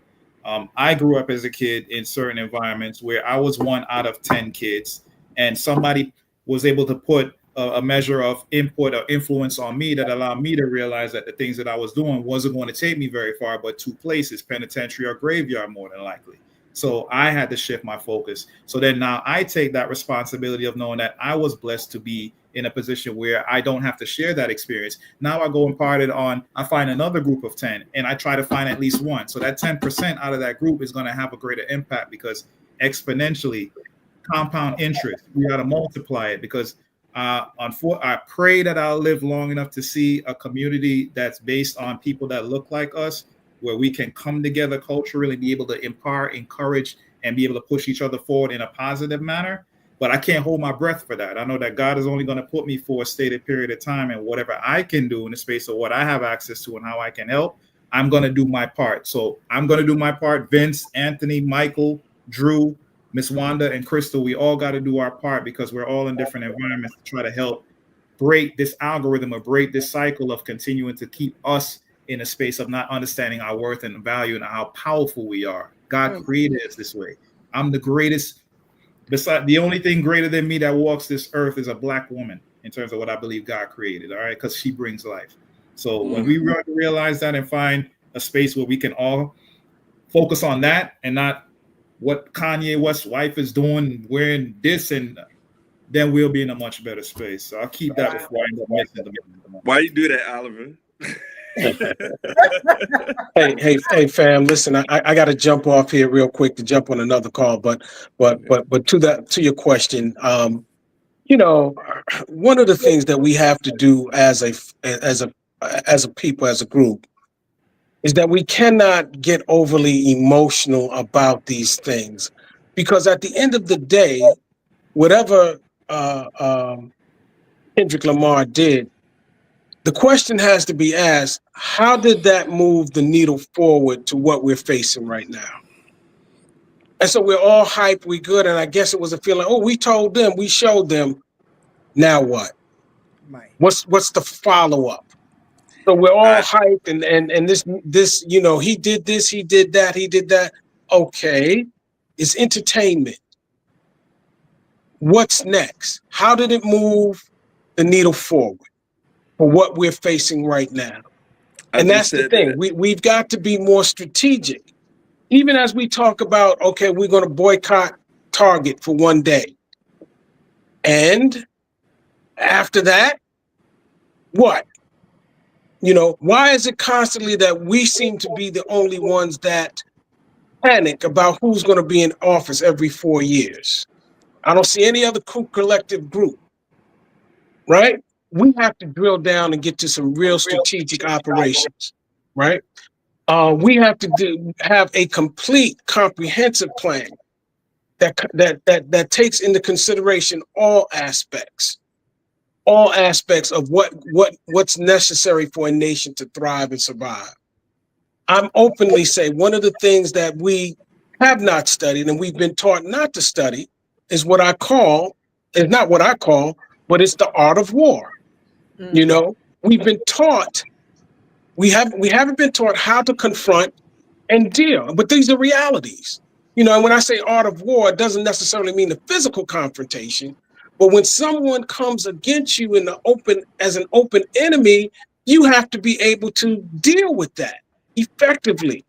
S6: I grew up as a kid in certain environments where I was 1 out of 10 kids, and somebody was able to put a measure of input or influence on me that allowed me to realize that the things that I was doing wasn't going to take me very far, but 2 places, penitentiary or graveyard, more than likely. So I had to shift my focus. So then now I take that responsibility of knowing that I was blessed to be in a position where I don't have to share that experience. Now I go and part it on, I find another group of 10 and I try to find at least one. So that 10% out of that group is going to have a greater impact, because exponentially compound interest, we got to multiply it, because I pray that I'll live long enough to see a community that's based on people that look like us, where we can come together culturally, be able to empower, encourage, and be able to push each other forward in a positive manner. But I can't hold my breath for that. I know that God is only going to put me for a stated period of time, and whatever I can do in the space of what I have access to and how I can help, I'm going to do my part. So I'm going to do my part. Vince, Anthony, Michael, Drew, Miss Wanda, and Crystal, we all got to do our part, because we're all in different environments to try to help break this algorithm or break this cycle of continuing to keep us in a space of not understanding our worth and value and how powerful we are. God created us this way. I'm the greatest. Besides, the only thing greater than me that walks this earth is a Black woman, in terms of what I believe God created. All right, because she brings life. So when we realize that and find a space where we can all focus on that and not what Kanye West's wife is doing, wearing this, and then we'll be in a much better space. So I'll keep that before I end up missing them.
S3: Why you do that, Oliver?
S8: hey, fam. Listen, I got to jump off here real quick to jump on another call. But to your question, you know, one of the things that we have to do as a people, as a group, is that we cannot get overly emotional about these things, because at the end of the day, whatever Kendrick Lamar did, the question has to be asked, how did that move the needle forward to what we're facing right now? And so we're all hyped, we good, and I guess it was a feeling, oh, we told them, we showed them, now what?
S2: Right.
S8: What's the follow-up? So we're all hyped, and this, you know, he did this, he did that. Okay, it's entertainment. What's next? How did it move the needle forward for what we're facing right now? And that's the thing. We've got to be more strategic. Even as we talk about, okay, we're going to boycott Target for one day. And after that, what? You know, why is it constantly that we seem to be the only ones that panic about who's going to be in office every 4 years? I don't see any other collective group, right? We have to drill down and get to some real strategic operations, right? We have to have a complete, comprehensive plan that takes into consideration all aspects of what's necessary for a nation to thrive and survive. I'm openly say one of the things that we have not studied and we've been taught not to study is not what I call, but it's the art of war. Mm-hmm. You know, we've been taught, we haven't been taught how to confront and deal, but these are realities. You know, and when I say art of war, it doesn't necessarily mean the physical confrontation, but when someone comes against you in the open as an open enemy, you have to be able to deal with that effectively.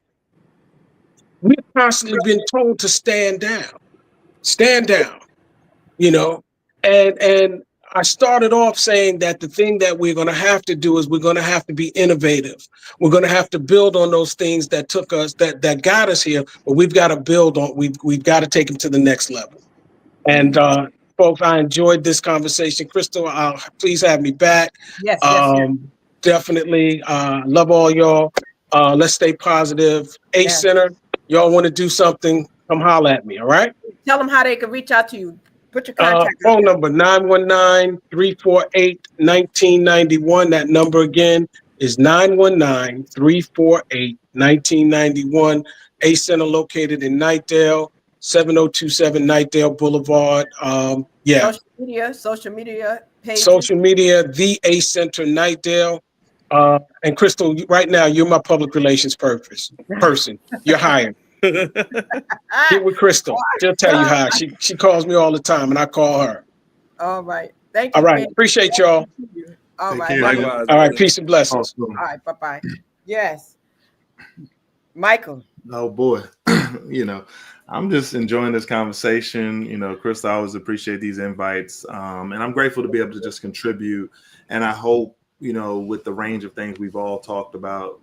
S8: We've constantly been told to stand down, you know, and I started off saying that the thing that we're going to have to do is we're going to have to be innovative. We're going to have to build on those things that took us, that got us here, but we've got to build on, we've got to take them to the next level. And folks, I enjoyed this conversation. Crystal, please have me back.
S2: Yes,
S8: definitely. Love all y'all. Let's stay positive. Center, y'all want to do something, come holler at me, all right?
S2: Tell them how they can reach out to you. Put your contact.
S8: Phone number 919-348-1991. That number again is 919-348-1991. A Center located in Nightdale, 7027 Nightdale Boulevard.
S2: Social media pages.
S8: Social media, the A Center Nightdale. And Crystal, right now you're my public relations person. You're hired. Get with Crystal. She'll tell you how. She calls me all the time, and I call her.
S2: All right. Thank you.
S8: All right. Appreciate y'all.
S2: All right.
S3: Likewise.
S8: All right. Peace and blessings.
S2: All right. Bye-bye. Yes. Michael.
S5: Oh boy. I'm just enjoying this conversation. Chris, I always appreciate these invites. And I'm grateful to be able to just contribute. And I hope, with the range of things we've all talked about,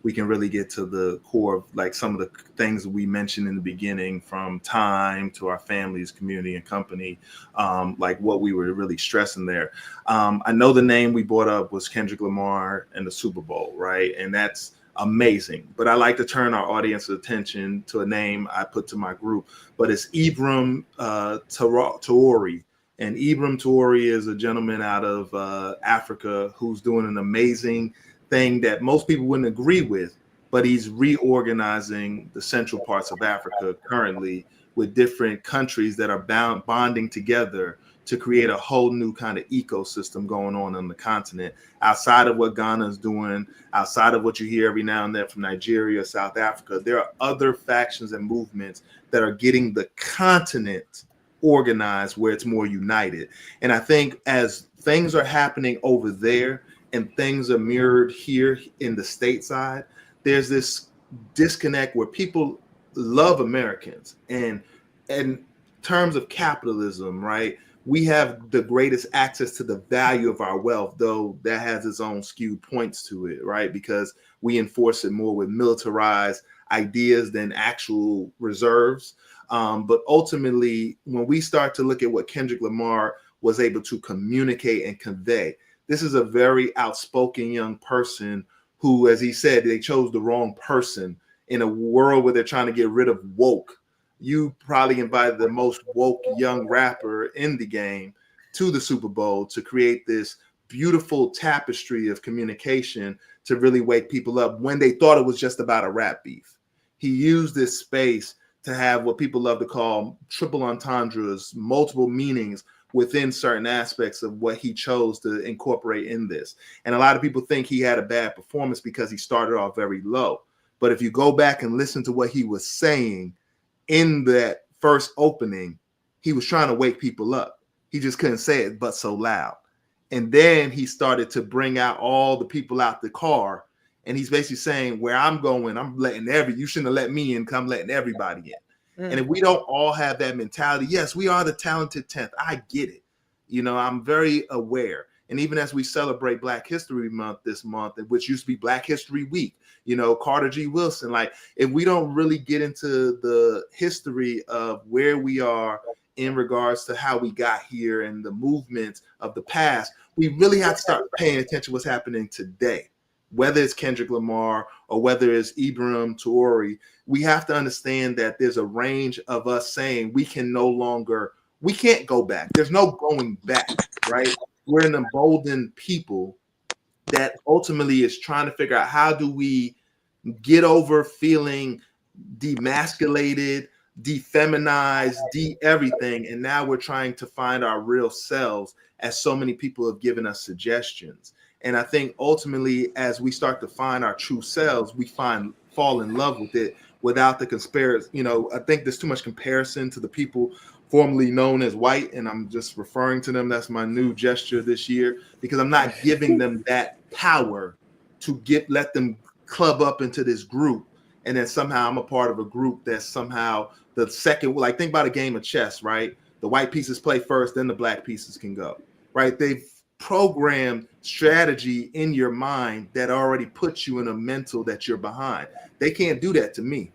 S5: we can really get to the core of like some of the things we mentioned in the beginning, from time to our families, community, and company, like what we were really stressing there. I know the name we brought up was Kendrick Lamar and the Super Bowl, right? And that's amazing. But I like to turn our audience's attention to a name I put to my group, but it's Ibram Traore. And Ibram Traore is a gentleman out of Africa who's doing an amazing thing that most people wouldn't agree with, but he's reorganizing the central parts of Africa currently with different countries that are bonding together to create a whole new kind of ecosystem going on the continent, outside of what Ghana is doing, outside of what you hear every now and then from Nigeria, South Africa. There are other factions and movements that are getting the continent organized where it's more united. And I think as things are happening over there and things are mirrored here in the stateside, there's this disconnect where people love Americans. And in terms of capitalism, right, we have the greatest access to the value of our wealth, though that has its own skewed points to it, right? Because we enforce it more with militarized ideas than actual reserves. But ultimately, when we start to look at what Kendrick Lamar was able to communicate and convey, this is a very outspoken young person who, as he said, they chose the wrong person in a world where they're trying to get rid of woke. You probably invited the most woke young rapper in the game to the Super Bowl to create this beautiful tapestry of communication to really wake people up when they thought it was just about a rap beef. He used this space to have what people love to call triple entendres, multiple meanings within certain aspects of what he chose to incorporate in this. And a lot of people think he had a bad performance because he started off very low. But if you go back and listen to what he was saying in that first opening, he was trying to wake people up. He just couldn't say it but so loud. And then he started to bring out all the people out the car. And he's basically saying, where I'm going, I'm letting you shouldn't have let me in, come letting everybody in. And if we don't all have that mentality, yes, we are the talented 10th. I get it. I'm very aware. And even as we celebrate Black History Month this month, which used to be Black History Week, Carter G. Wilson, like if we don't really get into the history of where we are in regards to how we got here and the movements of the past, we really have to start paying attention to what's happening today. Whether it's Kendrick Lamar or whether it's Ibram Traore, we have to understand that there's a range of us saying we can't go back. There's no going back, right? We're an emboldened people that ultimately is trying to figure out how do we get over feeling demasculated, defeminized, everything. And now we're trying to find our real selves, as so many people have given us suggestions. And I think ultimately, as we start to find our true selves, we fall in love with it without the conspiracy. I think there's too much comparison to the people formerly known as white, and I'm just referring to them. That's my new gesture this year, because I'm not giving them that power to let them club up into this group. And then somehow I'm a part of a group that's somehow the second, like think about a game of chess, right? The white pieces play first, then the black pieces can go, right? They've programmed strategy in your mind that already puts you in a mental that you're behind. They can't do that to me.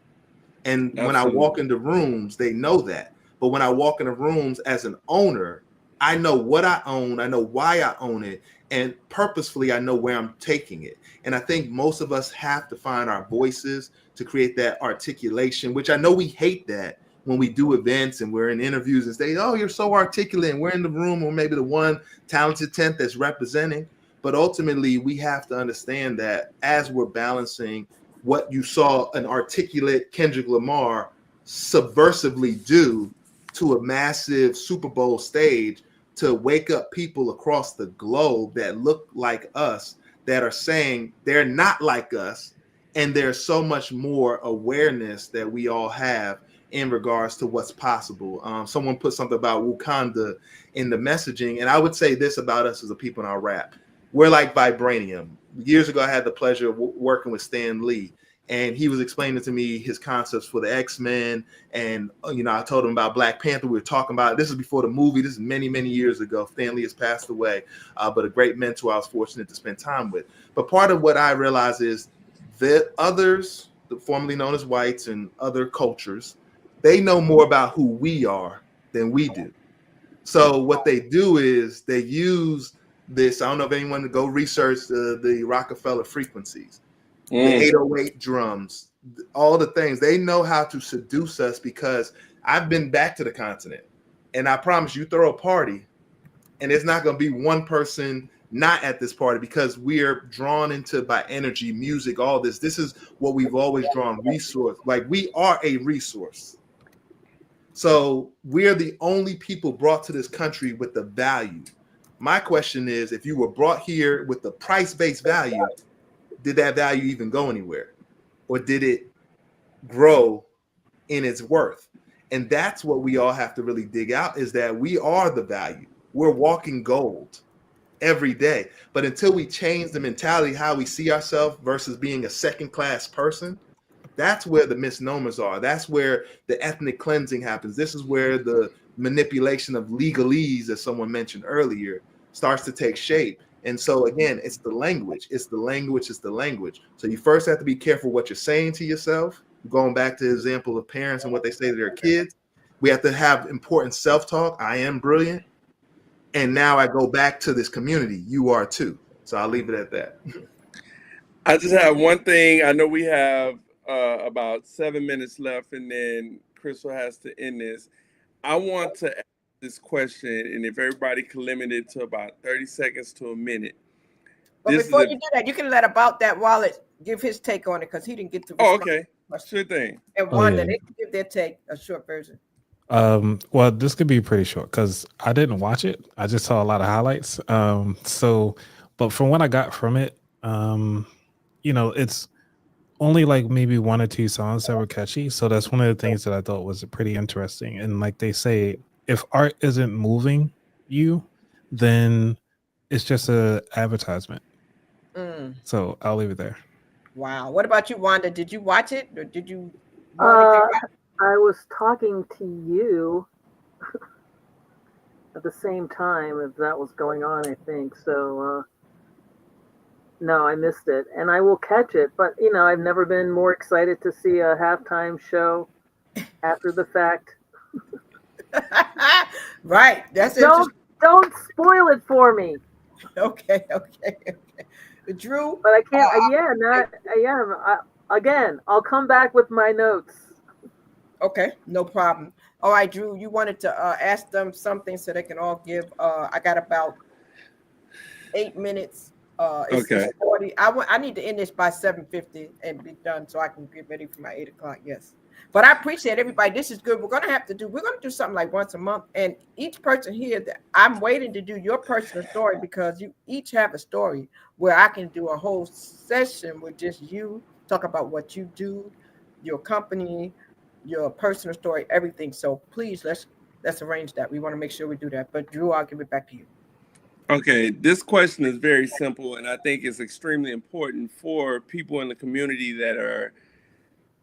S5: And Absolutely. When I walk into rooms, they know that. But when I walk into rooms as an owner, I know what I own, I know why I own it, and purposefully I know where I'm taking it. And I think most of us have to find our voices to create that articulation, which I know we hate that when we do events and we're in interviews and say, oh, you're so articulate, and we're in the room, or maybe the one talented 10th that's representing. But ultimately, we have to understand that as we're balancing what you saw an articulate Kendrick Lamar subversively do to a massive Super Bowl stage, to wake up people across the globe that look like us, that are saying they're not like us, and there's so much more awareness that we all have in regards to what's possible. Someone put something about Wakanda in the messaging, and I would say this about us as a people in our rap. We're like vibranium. Years ago, I had the pleasure of working with Stan Lee, and he was explaining to me his concepts for the X-Men. And, I told him about Black Panther. We were talking about, this is before the movie. This is many, many years ago. Stan Lee has passed away, but a great mentor I was fortunate to spend time with. But part of what I realized is that others, formerly known as whites and other cultures, they know more about who we are than we do. So what they do is they use this. I don't know if anyone to go research the Rockefeller frequencies, the 808 drums, all the things. They know how to seduce us, because I've been back to the continent, and I promise you, throw a party and there's not going to be one person not at this party, because we are drawn into by energy, music, all this. This is what we've always drawn, resource. Like, we are a resource. So we're the only people brought to this country with the value. My question is, if you were brought here with the price-based value, did that value even go anywhere? Or did it grow in its worth? And that's what we all have to really dig out, is that we are the value. We're walking gold every day. But until we change the mentality, how we see ourselves versus being a second-class person, that's where the misnomers are. That's where the ethnic cleansing happens. This is where the manipulation of legalese, as someone mentioned earlier, starts to take shape. And so again, it's the language. It's the language. It's the language. So you first have to be careful what you're saying to yourself. Going back to the example of parents and what they say to their kids, we have to have important self-talk. I am brilliant. And now I go back to this community. You are too. So I'll leave it at that.
S3: I just have one thing. I know we have about 7 minutes left, and then Crystal has to end this. I want to ask this question, and if everybody can limit it to about 30 seconds to a minute.
S2: But before you do that, you can let About That Wallet give his take on it, because he didn't get to.
S3: Oh, okay. Sure thing.
S2: And Wanda, they can give their take, a short version.
S9: Well, this could be pretty short because I didn't watch it. I just saw a lot of highlights. But from what I got from it, it's only like maybe one or two songs that were catchy. So that's one of the things that I thought was pretty interesting. And like they say, if art isn't moving you, then it's just a advertisement. So I'll leave it there.
S2: Wow. What about you, Wanda? Did you watch it, or did you?
S7: I was talking to you at the same time as that was going on, I think. So, no, I missed it, and I will catch it. But, I've never been more excited to see a halftime show after the fact.
S2: Right. That's
S7: Don't spoil it for me.
S2: Okay. Drew?
S7: But I can't, again, I'll come back with my notes.
S2: Okay, no problem. All right, Drew, you wanted to ask them something so they can all give. I got about 8 minutes.
S3: Okay.
S2: 40. I need to end this by 7:50 and be done so I can get ready for my 8 o'clock. Yes. But I appreciate everybody. This is good. We're going to do something like once a month. And each person here, I'm waiting to do your personal story, because you each have a story where I can do a whole session with just you, talk about what you do, your company, your personal story, everything. So please, let's arrange that. We want to make sure we do that. But Drew, I'll give it back to you.
S3: Okay, this question is very simple, and I think it's extremely important for people in the community that are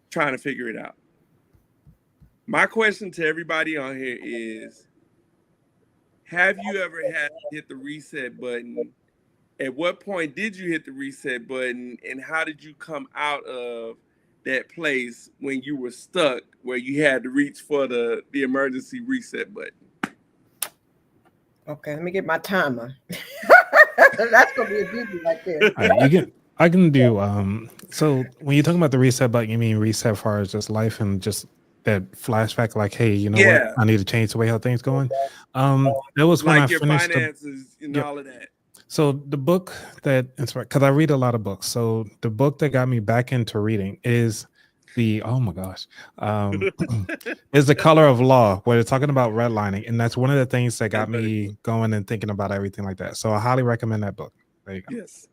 S3: trying to figure it out. My question to everybody on here is, have you ever had to hit the reset button? At what point did you hit the reset button, and how did you come out of that place when you were stuck, where you had to reach for the emergency reset button?
S2: Okay, let me get my timer. That's gonna be a doozy right there.
S9: Right, I can do. So when you're talking about the reset button, you mean reset as far as just life and just that flashback, like, hey, you know
S3: Yeah.
S9: what? I need to change the way how things going. That was when I
S3: Like your
S9: finished
S3: finances and
S9: Yep.
S3: all of that.
S9: So the book that inspired, because I read a lot of books. So the book that got me back into reading is oh my gosh, is The Color of Law, where they're talking about redlining, and that's one of the things that got me going and thinking about everything like that. So I highly recommend that book. There you go.
S3: Yes.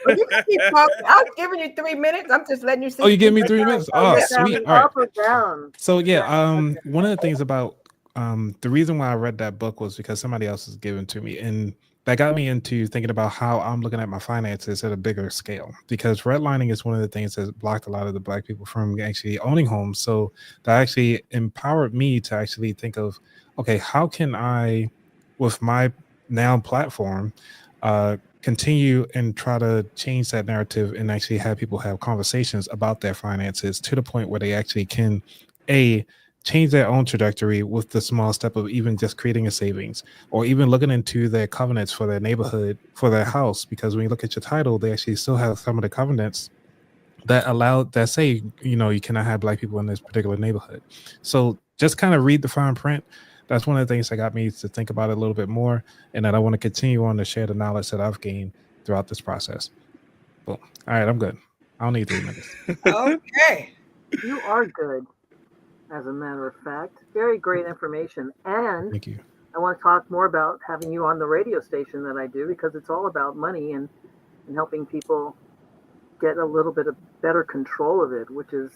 S2: Well, you can keep talking. I was giving you 3 minutes. I'm just letting you see.
S9: Oh, you give me 3 minutes? Oh,
S7: Is that
S9: sweet. All right.
S7: up or down?
S9: So yeah, one of the things about the reason why I read that book was because somebody else has given to me, and that got me into thinking about how I'm looking at my finances at a bigger scale, because redlining is one of the things that blocked a lot of the Black people from actually owning homes. So that actually empowered me to actually think of, okay, how can I, with my now platform, continue and try to change that narrative and actually have people have conversations about their finances to the point where they actually can change their own trajectory with the small step of even just creating a savings, or even looking into their covenants for their neighborhood, for their house. Because when you look at your title, they actually still have some of the covenants that say, you know, you cannot have Black people in this particular neighborhood. So just kind of read the fine print. That's one of the things that got me to think about it a little bit more, and that I want to continue on to share the knowledge that I've gained throughout this process. Well, all right, I'm good. I don't need 3 minutes.
S2: Okay.
S7: You are good, as a matter of fact. Very great information. And
S9: Thank you.
S7: I want to talk more about having you on the radio station that I do, because it's all about money and helping people get a little bit of better control of it, which is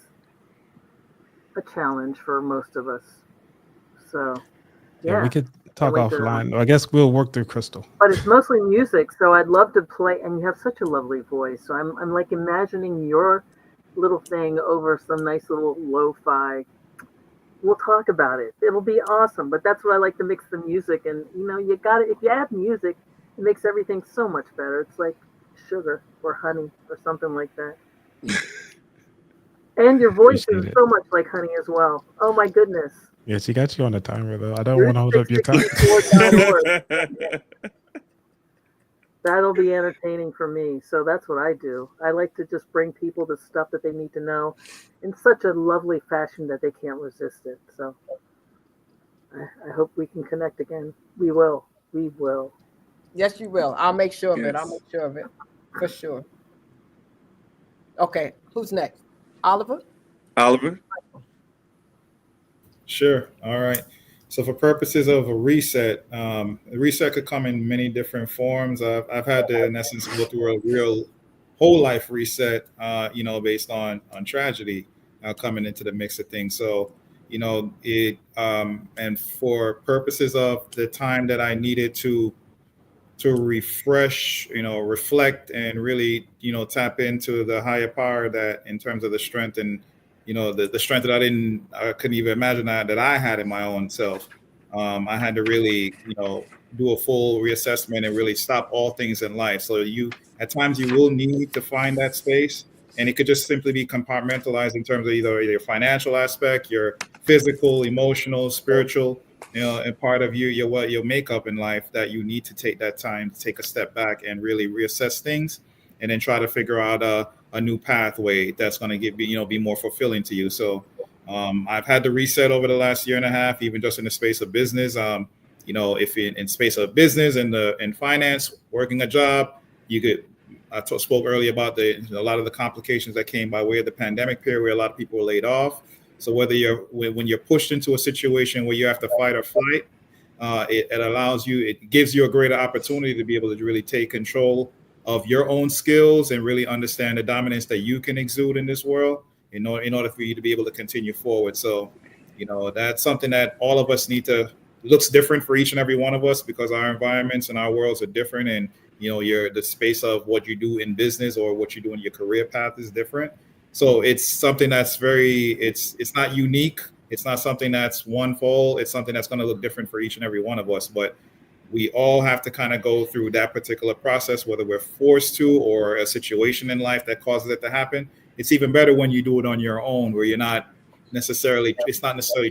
S7: a challenge for most of us. So,
S9: Yeah, we could talk
S7: Can't wait to-
S9: offline. I guess we'll work through Crystal.
S7: But it's mostly music, so I'd love to play. And you have such a lovely voice, so I'm like imagining your little thing over some nice little lo-fi. We'll talk about it. It'll be awesome. But that's what I like to mix the music, and you know, you got it. If you add music, it makes everything so much better. It's like sugar or honey or something like that. And your voice
S9: Appreciate
S7: is
S9: it.
S7: so much like honey as well. Oh my goodness.
S9: Yeah, she got you on the timer though. I don't want to hold up your time.
S7: That'll be entertaining for me. So that's what I do. I like to just bring people the stuff that they need to know in such a lovely fashion that they can't resist it. So I hope we can connect again. We will. We will.
S2: Yes, you will. I'll make sure of it. I'll
S3: Yes.
S2: make sure of it. For sure. Okay. Who's next? Oliver?
S3: Oliver?
S6: Sure. All right. So for purposes of a reset, a reset could come in many different forms. I've had to, in essence, go through a real whole life reset, you know, based on tragedy coming into the mix of things. So, you know, and for purposes of the time that I needed to refresh, you know, reflect, and really, you know, tap into the higher power that, in terms of the strength and, you know, the strength that I couldn't even imagine that I had in my own self. I had to really, you know, do a full reassessment and really stop all things in life. So at times you will need to find that space, and it could just simply be compartmentalized in terms of either your financial aspect, your physical, emotional, spiritual, you know, and part of your makeup in life, that you need to take that time to take a step back and really reassess things, and then try to figure out a new pathway that's going to be more fulfilling to you. So I've had to reset over the last year and a half, even just in the space of business. You know, if in space of business and in finance, working a job, I spoke earlier about a lot of the complications that came by way of the pandemic period, where a lot of people were laid off. So when you're pushed into a situation where you have to fight or flight, it gives you a greater opportunity to be able to really take control of your own skills and really understand the dominance that you can exude in this world in order for you to be able to continue forward. So, you know, that's something that all of us looks different for each and every one of us, because our environments and our worlds are different. And, you know, the space of what you do in business or what you do in your career path is different. So it's something that's it's not unique. It's not something that's one fold. It's something that's going to look different for each and every one of us. But we all have to kind of go through that particular process, whether we're forced to or a situation in life that causes it to happen. It's even better when you do it on your own, where it's not necessarily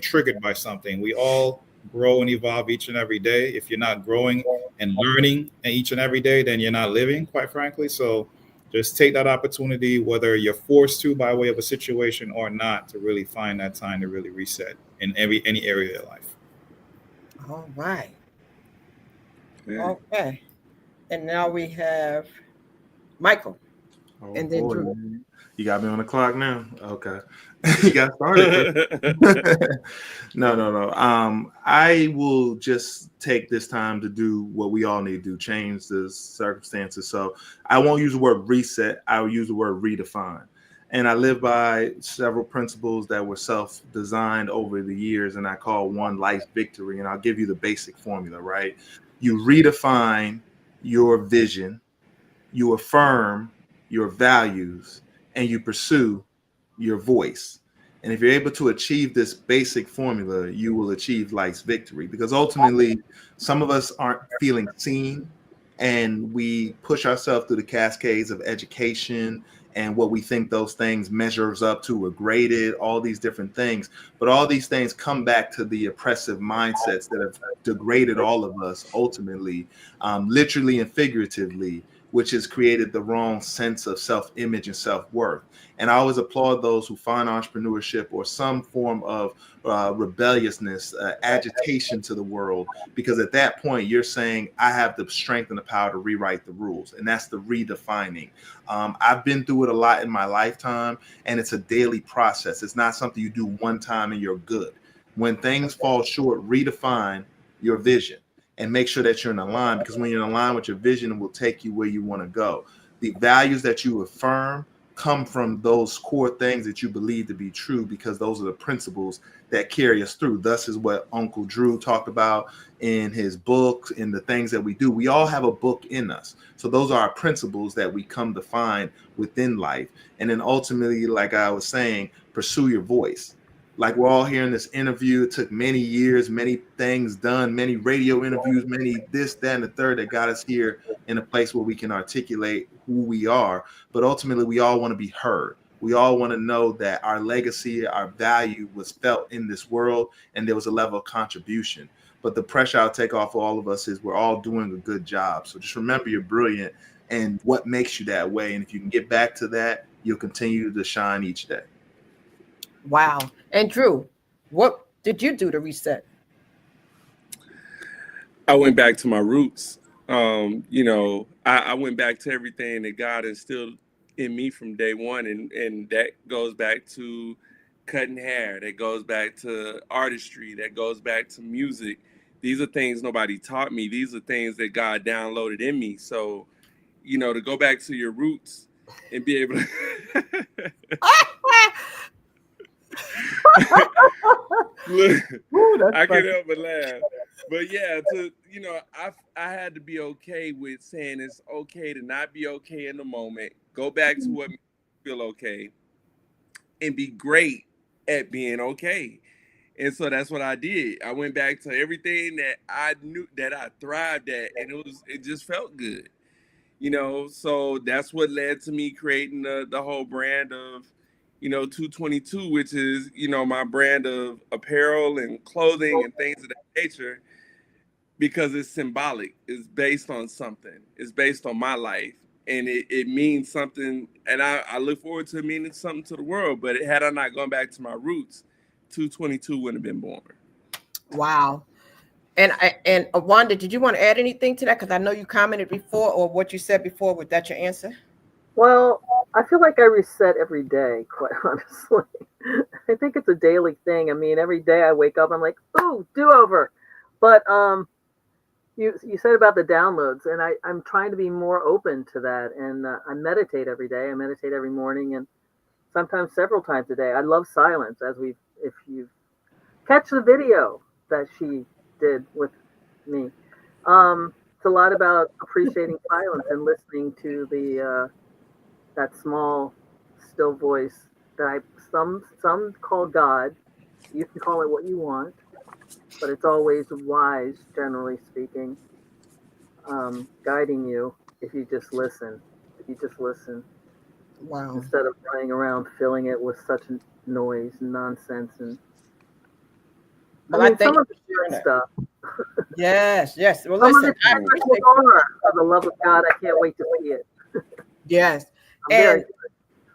S6: triggered by something. We all grow and evolve each and every day. If you're not growing and learning each and every day, then you're not living, quite frankly. So just take that opportunity, whether you're forced to by way of a situation or not, to really find that time to really reset in any area of your life.
S2: All right. Okay. And now we have Michael.
S5: Oh,
S2: and then
S5: boy,
S2: Drew.
S5: man. You got me on the clock now. Okay. You got started. No. I will just take this time to do what we all need to do, change the circumstances. So I won't use the word reset. I will use the word redefine. And I live by several principles that were self-designed over the years, and I call one life victory. And I'll give you the basic formula, right? You redefine your vision, you affirm your values, and you pursue your voice. And if you're able to achieve this basic formula, you will achieve life's victory. Because ultimately, some of us aren't feeling seen, and we push ourselves through the cascades of education and what we think those things measures up to, or graded, all these different things. But all these things come back to the oppressive mindsets that have degraded all of us ultimately, literally and figuratively, which has created the wrong sense of self-image and self-worth. And I always applaud those who find entrepreneurship or some form of rebelliousness, agitation to the world, because at that point you're saying, I have the strength and the power to rewrite the rules. And that's the redefining. I've been through it a lot in my lifetime, and it's a daily process. It's not something you do one time and you're good. When things fall short, redefine your vision and make sure that you're in line, because when you're in line with your vision, it will take you where you want to go. The values that you affirm come from those core things that you believe to be true, because those are the principles that carry us through. Thus is what Uncle Drew talked about in his book, in the things that we do. We all have a book in us. So those are our principles that we come to find within life. And then ultimately, like I was saying, pursue your voice. Like we're all here in this interview. It took many years, many things done, many radio interviews, many this, that, and the third that got us here in a place where we can articulate who we are. But ultimately, we all want to be heard. We all want to know that our legacy, our value was felt in this world, and there was a level of contribution. But the pressure I'll take off of all of us is we're all doing a good job. So just remember you're brilliant and what makes you that way. And if you can get back to that, you'll continue to shine each day.
S2: Wow. And Drew, what did you do to reset?
S3: I went back to my roots. I went back to everything that God instilled in me from day one. And that goes back to cutting hair. That goes back to artistry. That goes back to music. These are things nobody taught me. These are things that God downloaded in me. So, to go back to your roots and be able to... Look, I can't help but laugh. But yeah, I had to be okay with saying it's okay to not be okay in the moment. Go back to what makes you feel okay and be great at being okay. And so that's what I did. I went back to everything that I knew that I thrived at, and it just felt good. So that's what led to me creating the whole brand of 222, which is, my brand of apparel and clothing and things of that nature, because it's symbolic. It's based on something. It's based on my life, and it means something. And I look forward to meaning something to the world. But had I not gone back to my roots, 222 wouldn't have been born.
S2: Wow. And Wanda, did you want to add anything to that? Because I know you commented before, or what you said before. Was that your answer?
S7: Well, I feel like I reset every day, quite honestly. I think it's a daily thing. I mean, every day I wake up, I'm like, ooh, do-over. But you said about the downloads, and I'm trying to be more open to that. And I meditate every day. I meditate every morning, and sometimes several times a day. I love silence, if you catch the video that she did with me. It's a lot about appreciating silence and listening to that small, still voice that some call God. You can call it what you want, but it's always wise, generally speaking, guiding you if you just listen.
S2: Wow.
S7: Instead of running around filling it with such noise and nonsense. And
S2: I think
S7: some of the good stuff.
S2: Yes. Well,
S7: some
S2: listen.
S7: of the for the love of God, I can't wait to see it.
S2: Yes. And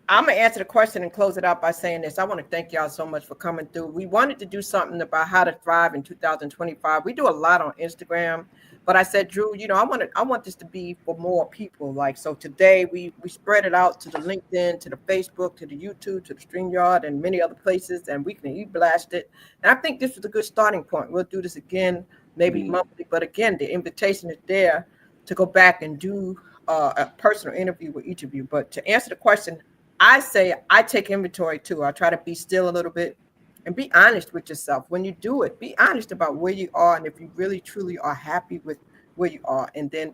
S2: I'm going to answer the question and close it out by saying this. I want to thank y'all so much for coming through. We wanted to do something about how to thrive in 2025. We do a lot on Instagram, but I said, Drew, you know, I want this to be for more people. Like, so today we spread it out to the LinkedIn, to the Facebook, to the YouTube, to the StreamYard, and many other places, and we can e-blast it. And I think this was a good starting point. We'll do this again, maybe monthly, but again, the invitation is there to go back and do a personal interview with each of you. But to answer the question, I say I take inventory too. I try to be still a little bit and be honest with yourself. When you do it, be honest about where you are and if you really truly are happy with where you are, and then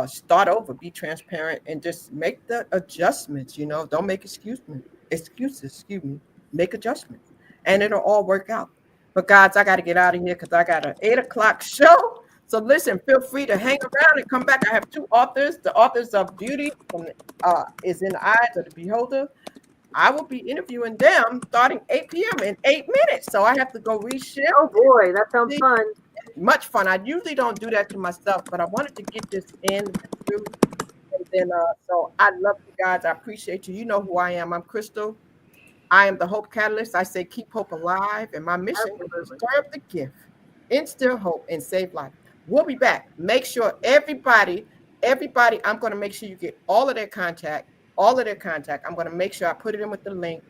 S2: start over, be transparent, and just make the adjustments. You know, don't make excuses, make adjustments, and it'll all work out. But guys, I got to get out of here because I got an 8:00 show. So listen, feel free to hang around and come back. I have two authors. The authors of Beauty is in the Eyes of the Beholder. I will be interviewing them starting 8 p.m. in 8 minutes. So I have to go reshift.
S7: Oh boy, that sounds fun.
S2: Much fun. I usually don't do that to myself, but I wanted to get this in. And then, so I love you guys. I appreciate you. You know who I am. I'm Crystal. I am the Hope Catalyst. I say keep hope alive. And my mission is to serve the gift, instill hope, and save life. We'll be back. Make sure everybody, I'm going to make sure you get all of their contact. I'm going to make sure I put it in with the link,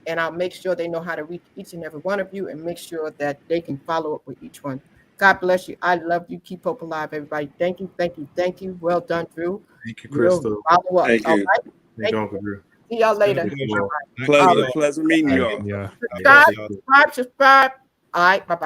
S2: and I'll make sure they know how to reach each and every one of you and make sure that they can follow up with each one. God bless you. I love you. Keep hope alive, everybody. Thank you. Well done, Drew.
S5: Thank you, Crystal.
S2: Follow up.
S3: Thank you.
S2: All right?
S5: Thank you, Uncle Drew.
S2: See y'all later.
S3: Pleasure meeting you all.
S2: Subscribe. All right. Bye-bye.